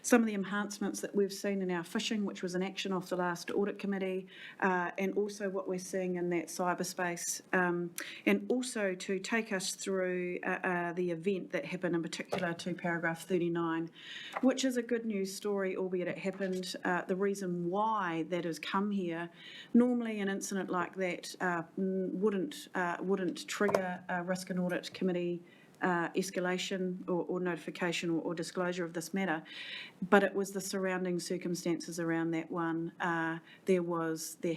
some of the enhancements that we've seen in our phishing, which was an action off the last audit committee, and also what we're seeing in that cyberspace, and also to take us through the event that happened in particular to paragraph 39, which is a good news story, albeit it happened. The reason why that has come here, normally an incident like that wouldn't trigger a risk and audit committee escalation or notification or disclosure of this matter, but it was the surrounding circumstances around that one. There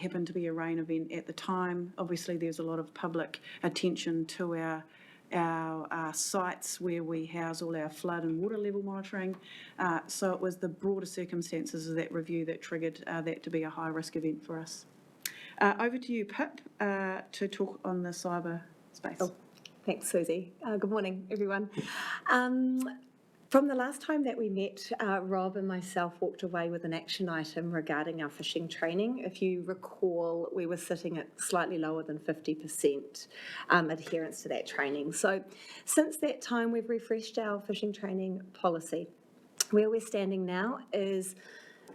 happened to be a rain event at the time. Obviously, there's a lot of public attention to our sites where we house all our flood and water level monitoring. So it was the broader circumstances of that review that triggered that to be a high risk event for us. Over to you, Pip, to talk on the cyber space. Oh. Thanks, Susie. Good morning, everyone. From the last time that we met, Rob and myself walked away with an action item regarding our phishing training. If you recall, we were sitting at slightly lower than 50% adherence to that training. So since that time, we've refreshed our phishing training policy. Where we're standing now is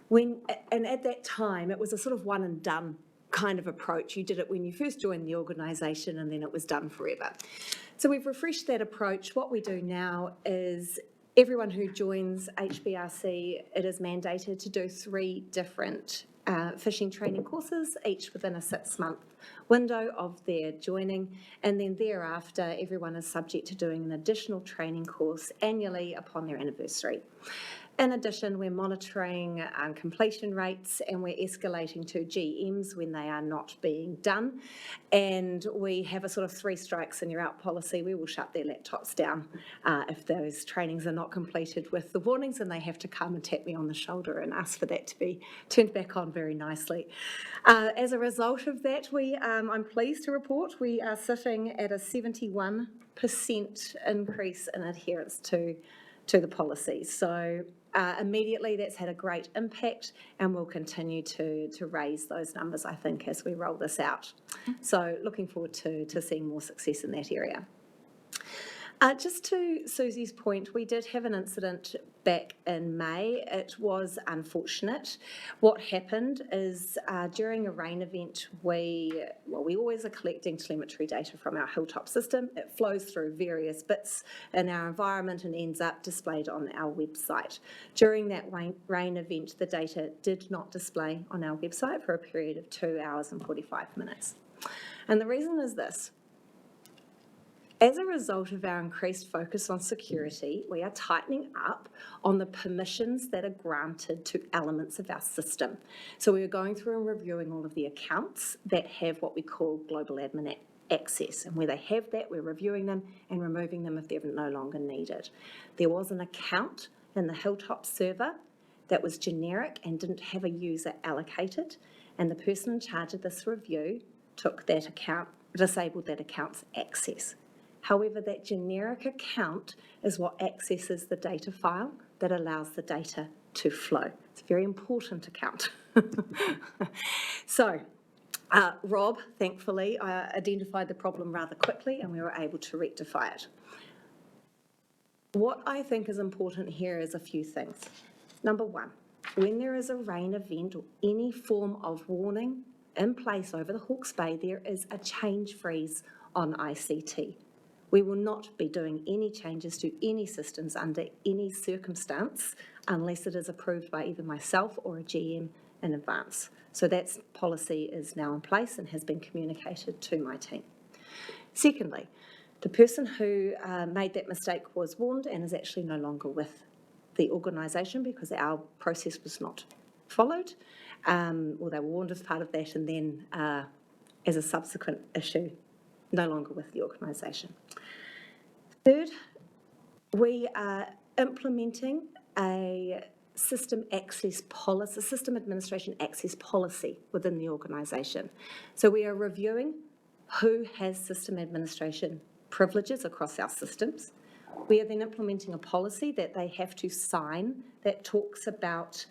and at that time, it was a sort of one and done kind of approach. You did it when you first joined the organisation and then it was done forever. So we've refreshed that approach. What we do now is everyone who joins HBRC, it is mandated to do 3 different phishing training courses, each within a 6-month window of their joining, and then thereafter everyone is subject to doing an additional training course annually upon their anniversary. In addition, we're monitoring completion rates and we're escalating to GMs when they are not being done. And we have a sort of 3 strikes and you're out policy. We will shut their laptops down if those trainings are not completed with the warnings, and they have to come and tap me on the shoulder and ask for that to be turned back on very nicely. As a result of that, I'm pleased to report we are sitting at a 71% increase in adherence to the policy. So immediately that's had a great impact, and we'll continue to raise those numbers, I think, as we roll this out. So looking forward to seeing more success in that area. Just to Susie's point, we did have an incident back in May. It was unfortunate. What happened is during a rain event, we always are collecting telemetry data from our Hilltop system. It flows through various bits in our environment and ends up displayed on our website. During that rain event, the data did not display on our website for a period of 2 hours and 45 minutes. And the reason is this. As a result of our increased focus on security, we are tightening up on the permissions that are granted to elements of our system. So we are going through and reviewing all of the accounts that have what we call global admin access. And where they have that, we're reviewing them and removing them if they're no longer needed. There was an account in the Hilltop server that was generic and didn't have a user allocated. And the person in charge of this review took that account, disabled that account's access. However, that generic account is what accesses the data file that allows the data to flow. It's a very important account. So, Rob, thankfully, identified the problem rather quickly and we were able to rectify it. What I think is important here is a few things. Number 1, when there is a rain event or any form of warning in place over the Hawke's Bay, there is a change freeze on ICT. We will not be doing any changes to any systems under any circumstance unless it is approved by either myself or a GM in advance. So that policy is now in place and has been communicated to my team. Secondly, the person who made that mistake was warned and is actually no longer with the organisation because our process was not followed, or they were warned as part of that, and then as a subsequent issue, no longer with the organisation. Third, we are implementing a system administration access policy within the organisation. So we are reviewing who has system administration privileges across our systems. We are then implementing a policy that they have to sign that talks about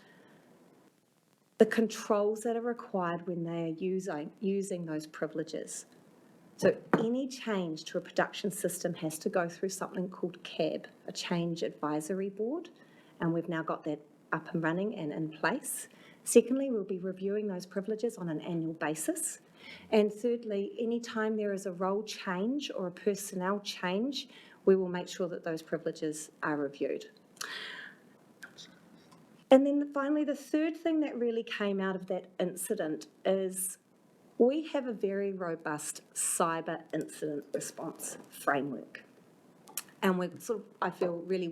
the controls that are required when they are using those privileges. So any change to a production system has to go through something called CAB, a Change Advisory Board, and we've now got that up and running and in place. Secondly, we'll be reviewing those privileges on an annual basis. And thirdly, any time there is a role change or a personnel change, we will make sure that those privileges are reviewed. And then finally, the third thing that really came out of that incident is we have a very robust cyber incident response framework. And we're I feel really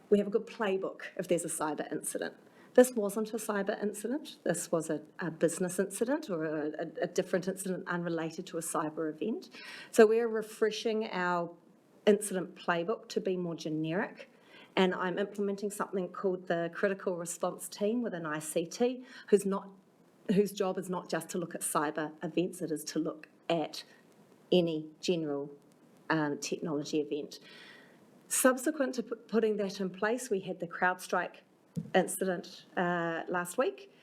we have a good playbook if there's a cyber incident. This wasn't a cyber incident. This was a business incident or a different incident unrelated to a cyber event. So we're refreshing our incident playbook to be more generic. And I'm implementing something called the Critical Response Team within ICT, whose job is not just to look at cyber events, it is to look at any general technology event. Subsequent to putting that in place, we had the CrowdStrike incident last week,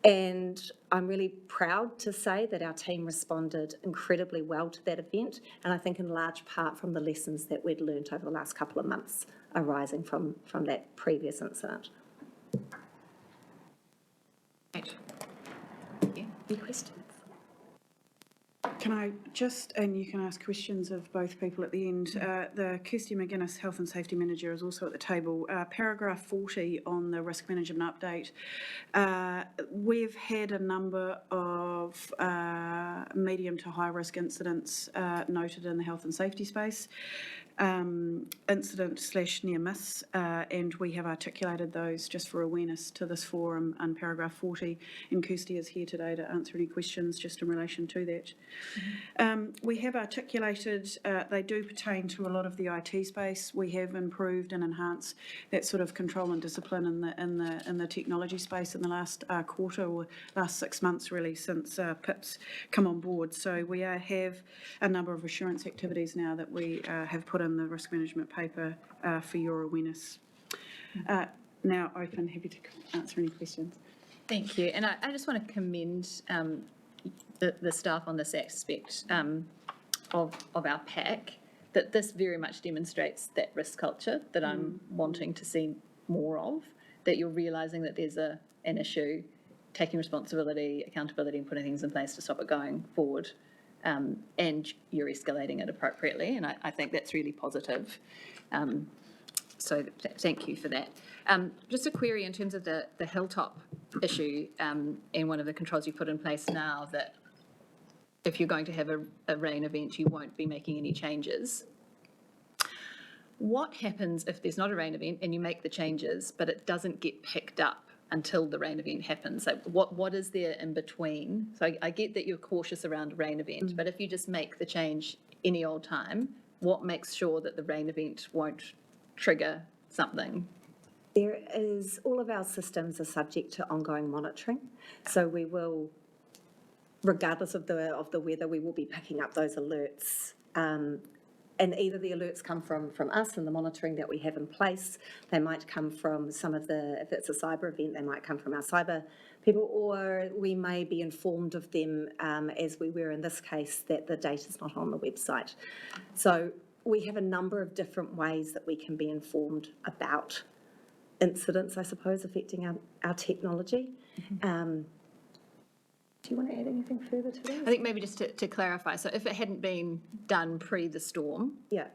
and I'm really proud to say that our team responded incredibly well to that event, and I think in large part from the lessons that we'd learned over the last couple of months arising from that previous incident. Right. Any questions? Can I just, and you can ask questions of both people at the end. The Kirsty McGuinness, Health and Safety Manager, is also at the table. Paragraph 40 on the risk management update. We've had a number of medium to high risk incidents noted in the health and safety space. Incident/near miss, and we have articulated those just for awareness to this forum in paragraph 40, and Kirsty is here today to answer any questions just in relation to that. We have articulated, they do pertain to a lot of the IT space. We have improved and enhanced that sort of control and discipline in the technology space in the last quarter or last 6 months really since PIP's come on board. So we have a number of assurance activities now that we have put in the risk management paper for your awareness. Now open, happy to answer any questions. Thank you. And I just want to commend the staff on this aspect of our pack, that this very much demonstrates that risk culture that I'm wanting to see more of, that you're realising that there's an issue, taking responsibility, accountability and putting things in place to stop it going forward. And you're escalating it appropriately, and I think that's really positive. So thank you for that. Just a query in terms of the hilltop issue and one of the controls you put in place now, that if you're going to have a rain event, you won't be making any changes. What happens if there's not a rain event and you make the changes, but it doesn't get picked up until the rain event happens? So what is there in between? So I get that you're cautious around a rain event, but if you just make the change any old time, what makes sure that the rain event won't trigger something? There is, all of our systems are subject to ongoing monitoring, so we will, regardless of the weather, we will be picking up those alerts. And either the alerts come from us and the monitoring that we have in place, they might come from some of the, if it's a cyber event, they might come from our cyber people, or we may be informed of them, as we were in this case, that the data's not on the website. So we have a number of different ways that we can be informed about incidents, I suppose, affecting our technology. Do you want to add anything further to that? I think maybe just to clarify, so if it hadn't been done pre the storm, Yeah,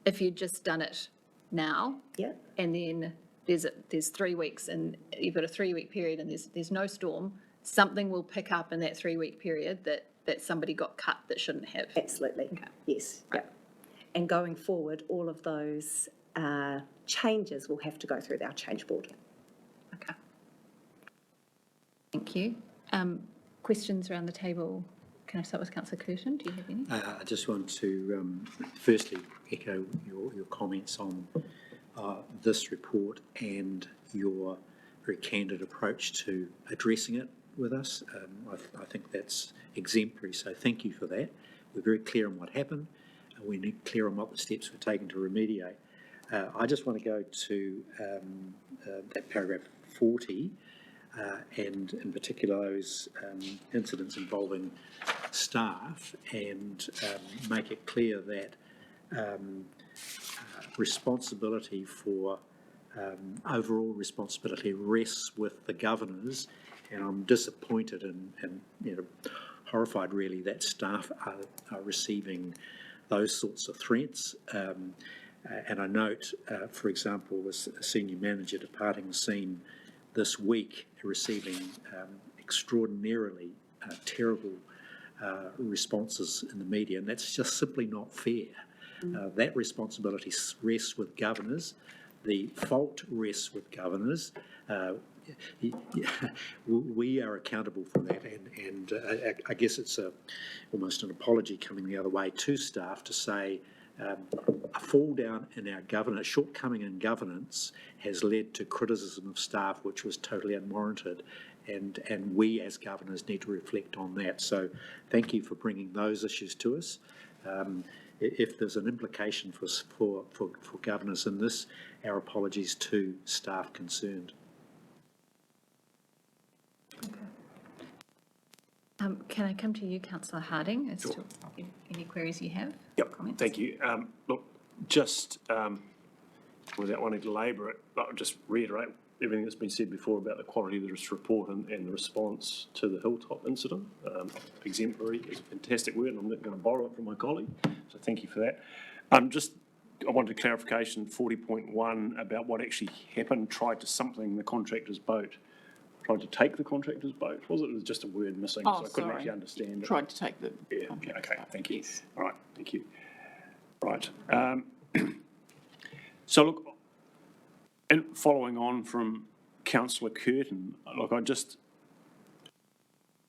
if you'd just done it now, yeah, and then there's 3 weeks and you've got a 3-week period and there's no storm, something will pick up in that 3-week period that somebody got cut that shouldn't have. absolutely. Yes, yeah. And going forward, all of those changes will have to go through our change board. Okay. Thank you. Questions around the table? Can I start with Councillor Curtin? Do you have any? I just want to firstly echo your comments on this report and your very candid approach to addressing it with us. I think that's exemplary, so thank you for that. We're very clear on what happened, and we're clear on what the steps were taken to remediate. I just want to go to that paragraph 40, and in particular those incidents involving staff, and make it clear that responsibility for overall responsibility rests with the governors, and I'm disappointed and horrified really that staff are receiving those sorts of threats. And I note, for example, a senior manager departing the scene this week receiving extraordinarily terrible responses in the media, and that's just simply not fair. That responsibility rests with governors. The fault rests with governors. We are accountable for that, and I guess it's almost an apology coming the other way to staff to say a fall down in our governance, shortcoming in governance has led to criticism of staff which was totally unwarranted, and we as governors need to reflect on that. So thank you for bringing those issues to us. If there's an implication for governors in this, our apologies to staff concerned. Can I come to you, Councillor Harding, as to any queries you have? Yep, Comments? thank you. Look, just without wanting to labour it, I'll just reiterate everything that's been said before about the quality of this report and the response to the Hilltop incident. Exemplary is a fantastic word, and I'm not going to borrow it from my colleague, so thank you for that. I wanted clarification, 40.1, about what actually happened, tried to something the contractor's boat. Tried to take the contractor's boat, was it? It was just a word missing, so I couldn't actually understand it. Tried to take the Yeah, contractor's okay, boat. thank you. Yes. All right, thank you. Right. So look, and following on from Councillor Curtin, look, I just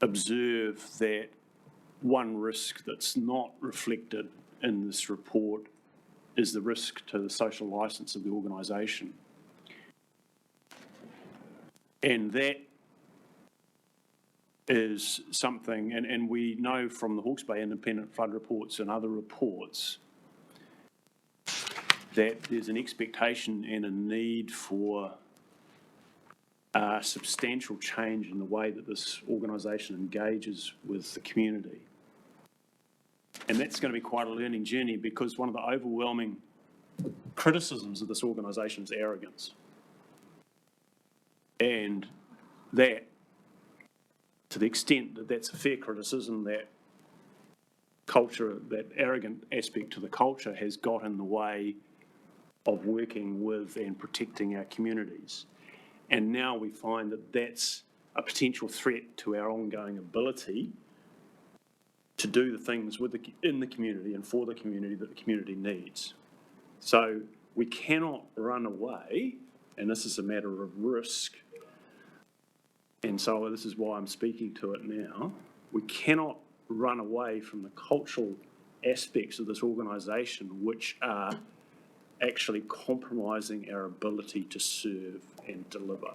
observe that one risk that's not reflected in this report is the risk to the social licence of the organisation. And that is something, and we know from the Hawke's Bay Independent Flood reports and other reports that there's an expectation and a need for substantial change in the way that this organisation engages with the community. And that's going to be quite a learning journey, because one of the overwhelming criticisms of this organisation is arrogance. And that, to the extent that that's a fair criticism, that culture, that arrogant aspect to the culture has got in the way of working with and protecting our communities. And now we find that that's a potential threat to our ongoing ability to do the things in the community and for the community that the community needs. So we cannot run away, and this is a matter of risk, and so this is why I'm speaking to it now. We cannot run away from the cultural aspects of this organisation which are actually compromising our ability to serve and deliver.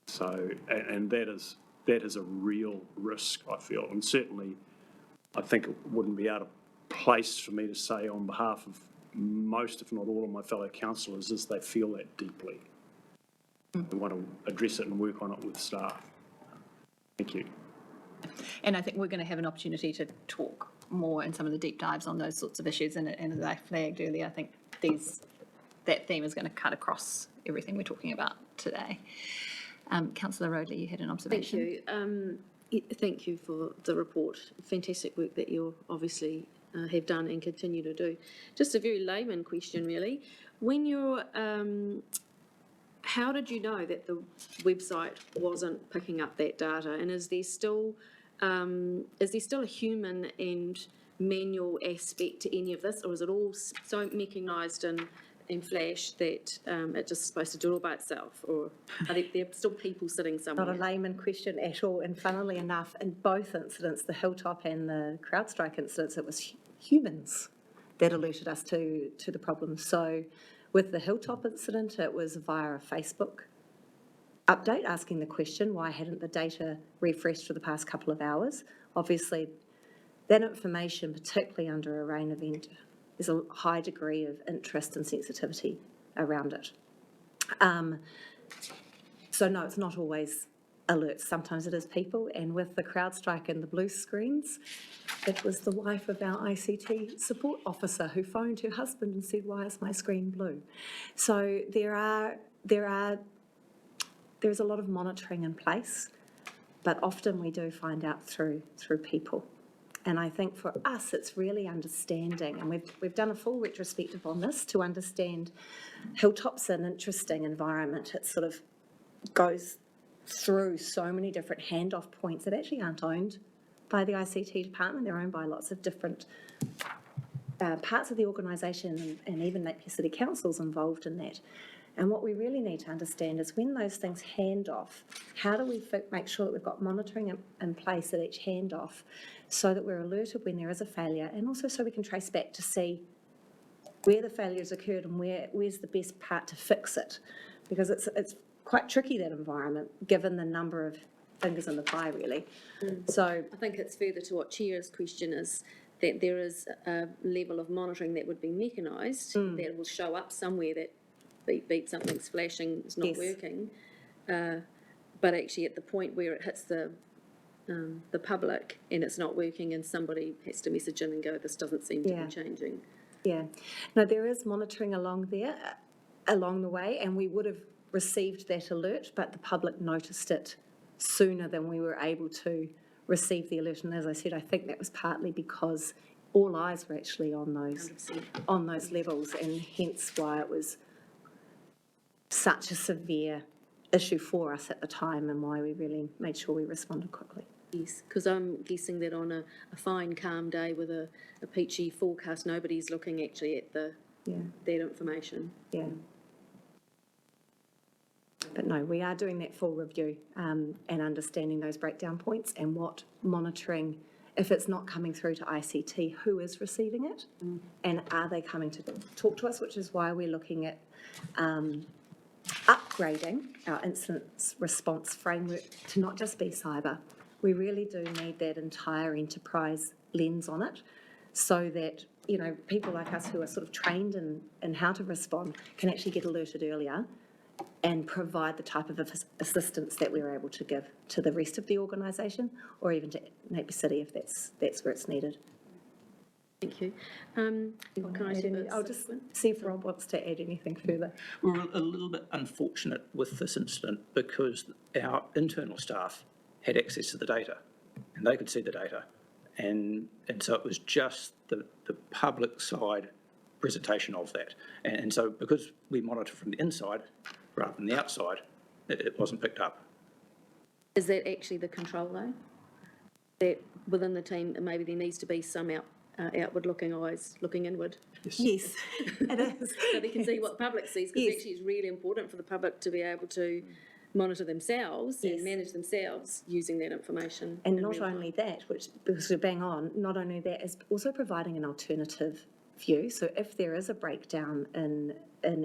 So, and that is a real risk, I feel, and certainly I think it wouldn't be out of place for me to say on behalf of most, if not all, of my fellow councillors, is they feel that deeply. We want to address it and work on it with staff. Thank you. And I think we're going to have an opportunity to talk more in some of the deep dives on those sorts of issues. And as I flagged earlier, I think that theme is going to cut across everything we're talking about today. Councillor Roadley, you had an observation. Thank you. Thank you for the report. Fantastic work that you obviously have done and continue to do. Just a very layman question, really. When you're, how did you know that the website wasn't picking up that data? And is there still a human and manual aspect to any of this, or is it all so mechanised and flash that it's just supposed to do it all by itself, or are there still people sitting somewhere? Not a layman question at all, and funnily enough, in both incidents, the Hilltop and the CrowdStrike incidents, it was humans that alerted us to the problem. So with the Hilltop incident, it was via a Facebook update asking the question, why hadn't the data refreshed for the past couple of hours? Obviously, that information, particularly under a rain event, there's a high degree of interest and sensitivity around it. So no, it's not always alerts. Sometimes it is people. And with the CrowdStrike and the blue screens, it was the wife of our ICT support officer who phoned her husband and said, "Why is my screen blue?" So there's a lot of monitoring in place, but often we do find out through people. And I think for us, it's really understanding, and we've done a full retrospective on this to understand Hilltop's an interesting environment. It sort of goes through so many different handoff points that actually aren't owned by the ICT department. They're owned by lots of different parts of the organisation, and even Napier City Council's involved in that. And what we really need to understand is when those things hand off, how do we make sure that we've got monitoring in place at each handoff so that we're alerted when there is a failure, and also so we can trace back to see where the failure has occurred and where's the best part to fix it. Because it's quite tricky, that environment, given the number of fingers in the pie, really. So I think it's further to what Chair's question is, that there is a level of monitoring that would be mechanised, that will show up somewhere that beep, something's flashing, it's not working. But actually at the point where it hits the public and it's not working, and somebody has to message in and go, this doesn't seem to be changing. Yeah. No, there is monitoring along the way, and we would have received that alert, but the public noticed it sooner than we were able to receive the alert. And as I said, I think that was partly because all eyes were actually on those 100%. Levels, and hence why it was such a severe issue for us at the time, and why we really made sure we responded quickly. Yes, because I'm guessing that on a fine, calm day with a peachy forecast, nobody's looking actually at that information. Yeah. But no, we are doing that full review and understanding those breakdown points and what monitoring, if it's not coming through to ICT, who is receiving it, and are they coming to talk to us, which is why we're looking at upgrading our incident response framework to not just be cyber. We really do need that entire enterprise lens on it, so that, you know, people like us who are sort of trained in how to respond can actually get alerted earlier and provide the type of assistance that we're able to give to the rest of the organisation, or even to Napier City if that's where it's needed. Thank you. Can I say I'll just see if Rob wants to add anything further. We're a little bit unfortunate with this incident because our internal staff had access to the data and they could see the data. And so it was just the public side presentation of that. And so because we monitor from the inside rather than the outside, it wasn't picked up. Is that actually the control, though? That within the team, maybe there needs to be some outward-looking eyes looking inward? Yes, it is. So they can see what the public sees, because actually it's really important for the public to be able to monitor themselves and manage themselves using that information. And not only that, because we're bang on, not only that, is also providing an alternative view. So if there is a breakdown in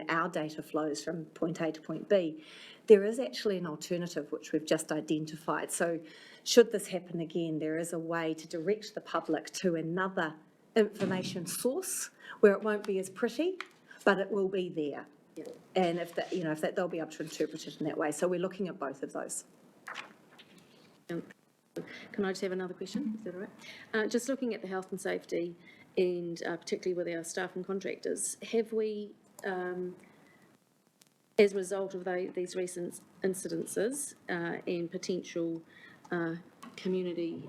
our data flows from point A to point B, there is actually an alternative which we've just identified. So should this happen again, there is a way to direct the public to another information source where it won't be as pretty, but it will be there. Yeah. And if that, they'll be able to interpret it in that way. So we're looking at both of those. Can I just have another question? Is that all right? Just looking at the health and safety, and particularly with our staff and contractors, have we, as a result of these recent incidences and potential community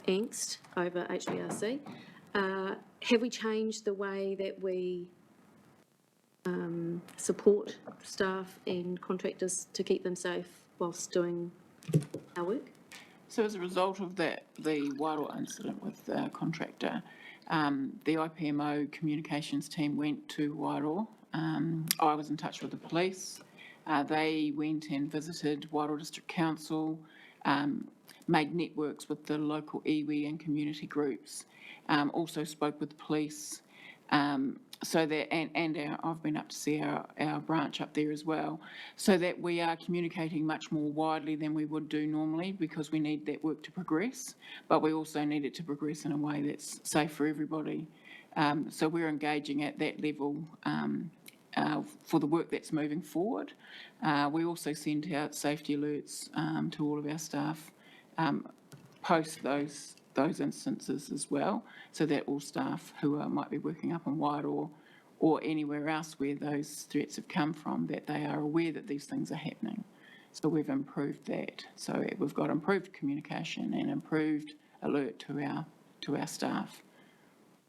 angst over HBRC. Have we changed the way that we support staff and contractors to keep them safe whilst doing our work? So as a result of that, the Wairoa incident with the contractor, the IPMO communications team went to Wairoa. I was in touch with the police. They went and visited Wairoa District Council, made networks with the local iwi and community groups, also spoke with the police, so that, I've been up to see our branch up there as well, so that we are communicating much more widely than we would do normally, because we need that work to progress, but we also need it to progress in a way that's safe for everybody. So we're engaging at that level for the work that's moving forward. We also send out safety alerts to all of our staff post those instances as well, so that all staff who might be working up in Wairoa or anywhere else where those threats have come from, that they are aware that these things are happening. So we've improved that. So we've got improved communication and improved alert to our staff.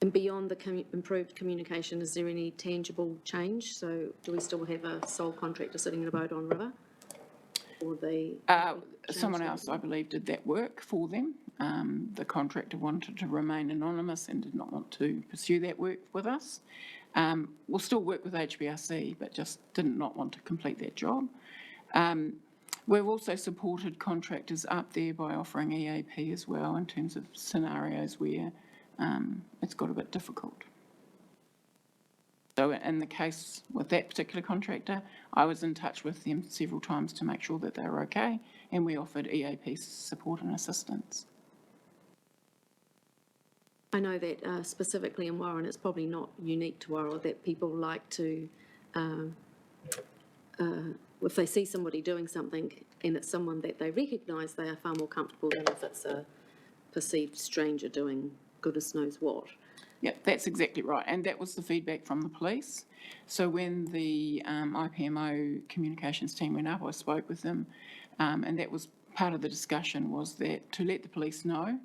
And beyond the improved communication, is there any tangible change? So do we still have a sole contractor sitting in a boat on river? Or Someone else, I believe, did that work for them. The contractor wanted to remain anonymous and did not want to pursue that work with us. We'll still work with HBRC, but just did not want to complete that job. We've also supported contractors up there by offering EAP as well, in terms of scenarios where it's got a bit difficult. So in the case with that particular contractor, I was in touch with them several times to make sure that they were okay, and we offered EAP support and assistance. I know that specifically in Warren, it's probably not unique to Warren, that people like to, if they see somebody doing something and it's someone that they recognise, they are far more comfortable than if it's a perceived stranger doing goodness knows what. Yep, that's exactly right, and that was the feedback from the police. So when the IPMO communications team went up, I spoke with them, and that was part of the discussion, was that to let the police know.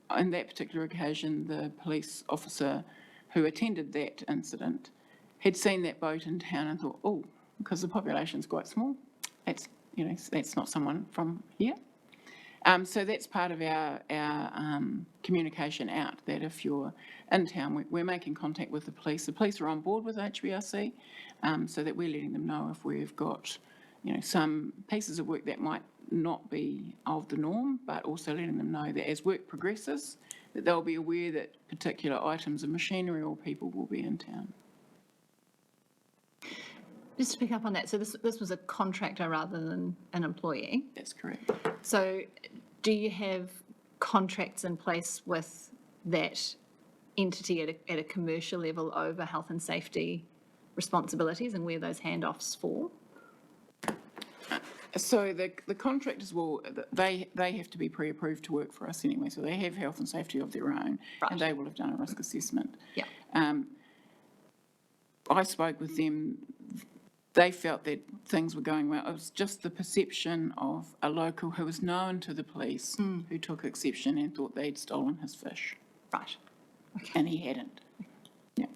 On that particular occasion, the police officer who attended that incident had seen that boat in town and thought, oh, because the population's quite small, that's not someone from here. So that's part of our communication out, that if you're in town, we're making contact with the police. The police are on board with HBRC, so that we're letting them know if we've got, some pieces of work that might not be of the norm, but also letting them know that as work progresses, that they'll be aware that particular items of machinery or people will be in town. Just to pick up on that, so this was a contractor rather than an employee. That's correct. So do you have contracts in place with that entity at a commercial level over health and safety responsibilities, and where those handoffs fall? So the contractors they have to be pre-approved to work for us anyway, so they have health and safety of their own, right, and they will have done a risk assessment. Yeah. I spoke with them. They felt that things were going well. It was just the perception of a local who was known to the police who took exception and thought they'd stolen his fish. Right. Okay. And he hadn't. Yeah.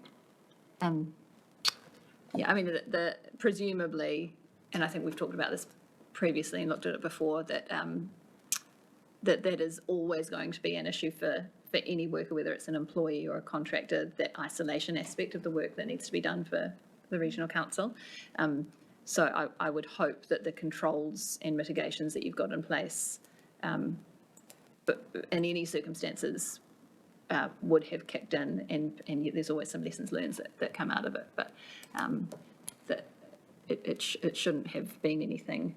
Yeah, I mean, the presumably, and I think we've talked about this previously and looked at it before, that that is always going to be an issue for any worker, whether it's an employee or a contractor, that isolation aspect of the work that needs to be done for the regional council. So I would hope that the controls and mitigations that you've got in place, but in any circumstances, would have kicked in, and yet there's always some lessons learned that come out of it, but that it shouldn't have been anything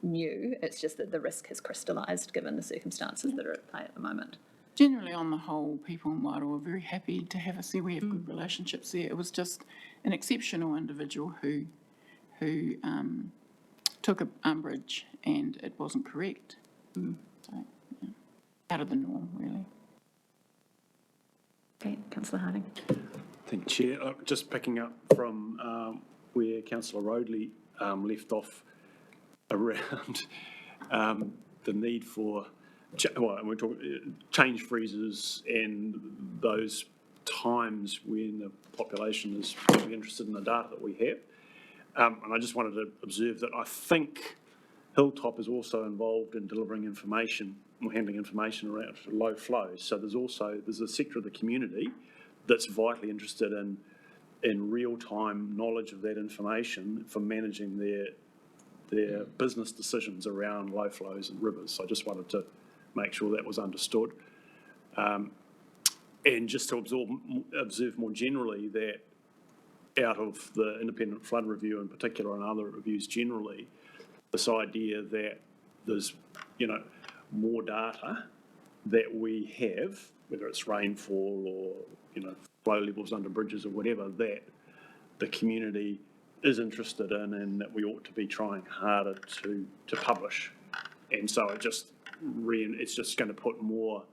new. It's just that the risk has crystallised given the circumstances that are at play at the moment. Generally, on the whole, people in Wairoa are very happy to have us there. We have good relationships there. It was just an exceptional individual who took umbrage, and it wasn't correct. So, yeah, out of the norm, really. Okay, Councillor Harding. Thank you, Chair. Just picking up from where Councillor Roadley left off around the need for, and we're talking change freezes and those times when the population is really interested in the data that we have. And I just wanted to observe that I think Hilltop is also involved in delivering information or handling information around low flows. So there's a sector of the community that's vitally interested in real-time knowledge of that information for managing their business decisions around low flows and rivers. So I just wanted to make sure that was understood. And just to observe more generally that out of the independent flood review in particular and other reviews generally, this idea that there's, more data that we have, whether it's rainfall or, flow levels under bridges or whatever, that the community is interested in and that we ought to be trying harder to publish. And so it's just going to put more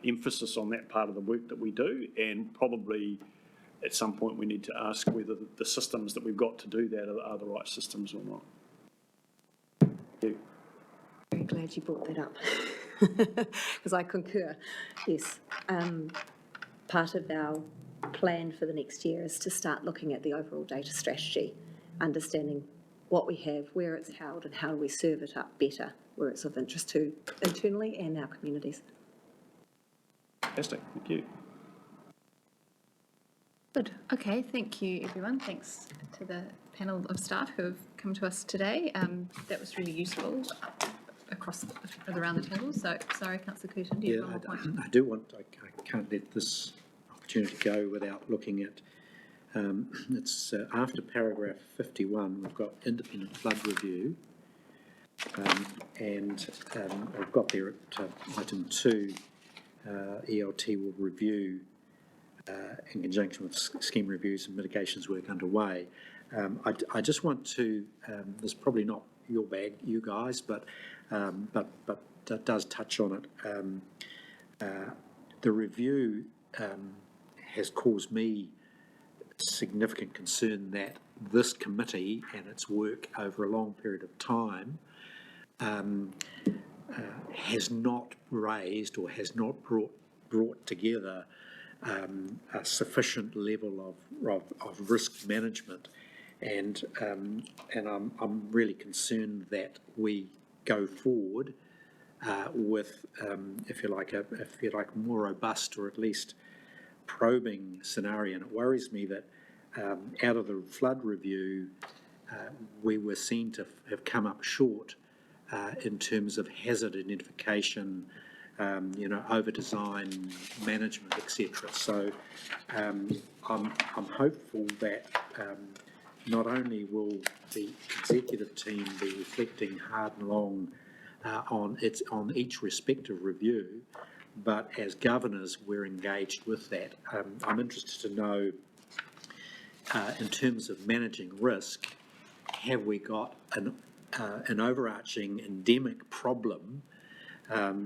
emphasis on that part of the work that we do, and probably at some point we need to ask whether the systems that we've got to do that are the right systems or not. Thank you. Very glad you brought that up, because I concur. Yes, part of our plan for the next year is to start looking at the overall data strategy, understanding what we have, where it's held, and how do we serve it up better, where it's of interest to internally and our communities. Fantastic, thank you. Good. Okay, thank you, everyone. Thanks to the panel of staff who have come to us today. That was really useful around the table. So, sorry, Councillor Curtin, do you have one more point? I can't let this opportunity go without looking at, it's after paragraph 51, we've got independent flood review. And I've got there at item 2, ELT will review in conjunction with scheme reviews and mitigations work underway. I just want to, this is probably not your bag, you guys, but that does touch on it. The review has caused me significant concern that this committee and its work over a long period of time has not raised or has not brought together a sufficient level of risk management, and I'm really concerned that we go forward with, if you like, a more robust or at least probing scenario. And it worries me that out of the flood review, we were seen to have come up short in terms of hazard identification, over design, management, etc. So I'm hopeful that not only will the executive team be reflecting hard and long on each respective review, but as governors we're engaged with that. I'm interested to know, in terms of managing risk, have we got an overarching endemic problem?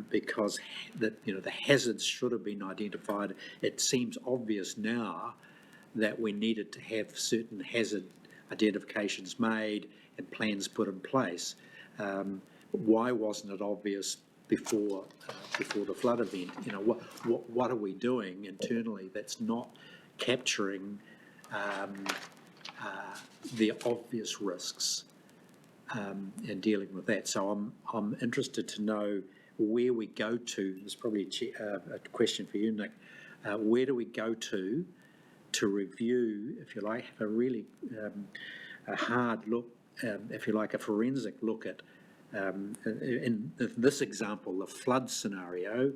Because the hazards should have been identified. It seems obvious now that we needed to have certain hazard identifications made and plans put in place. Why wasn't it obvious before the flood event? What are we doing internally that's not capturing the obvious risks and dealing with that? So I'm interested to know where we go to. There's probably a question for you, Nick. Where do we go to review, if you like, have a really a hard look, if you like, a forensic look at, in this example, the flood scenario,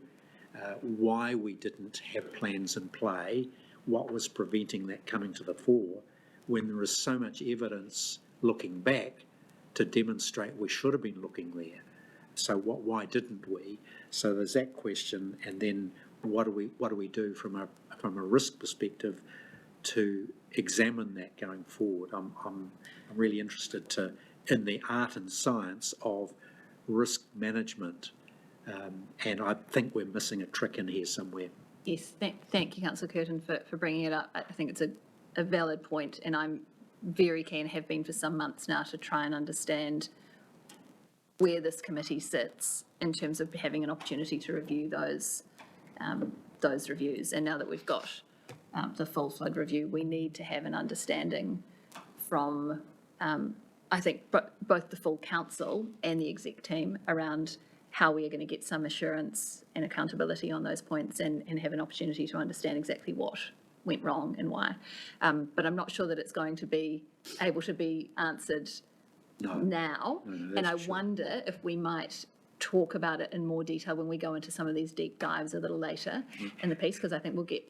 why we didn't have plans in play, what was preventing that coming to the fore, when there is so much evidence looking back to demonstrate we should have been looking there. So why didn't we? So there's that question, and then what do we do from a risk perspective to examine that going forward? I'm really interested in the art and science of risk management, and I think we're missing a trick in here somewhere. Yes, thank you, Councillor Curtin, for bringing it up. I think it's a valid point, and I'm very keen, have been for some months now, to try and understand where this committee sits in terms of having an opportunity to review those reviews. And now that we've got the full flood review, we need to have an understanding from, I think, both the full council and the exec team around how we are going to get some assurance and accountability on those points and have an opportunity to understand exactly what went wrong and why. But I'm not sure that it's going to be able to be answered now. And I wonder if we might talk about it in more detail when we go into some of these deep dives a little later in the piece, because I think we'll get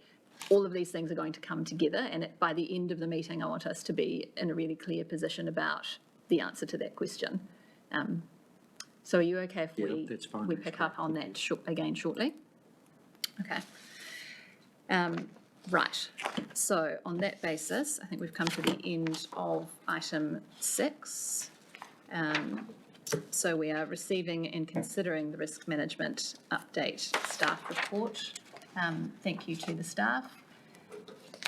all of these things are going to come together, and by the end of the meeting, I want us to be in a really clear position about the answer to that question. So are you okay if that's fine, we pick up on that again shortly? Okay. Right. So on that basis, I think we've come to the end of item 6. So we are receiving and considering the risk management update staff report. Thank you to the staff.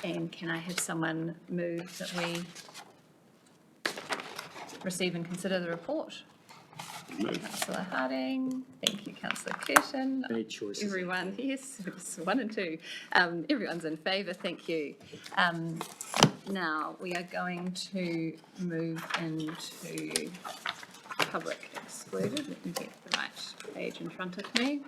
And can I have someone move that we receive and consider the report? Councillor Harding, thank you, Councillor Curtin. Any choices? Everyone, yes, it's 1 and 2. Everyone's in favour, thank you. Now we are going to move into public excluded. Let me get the right page in front of me.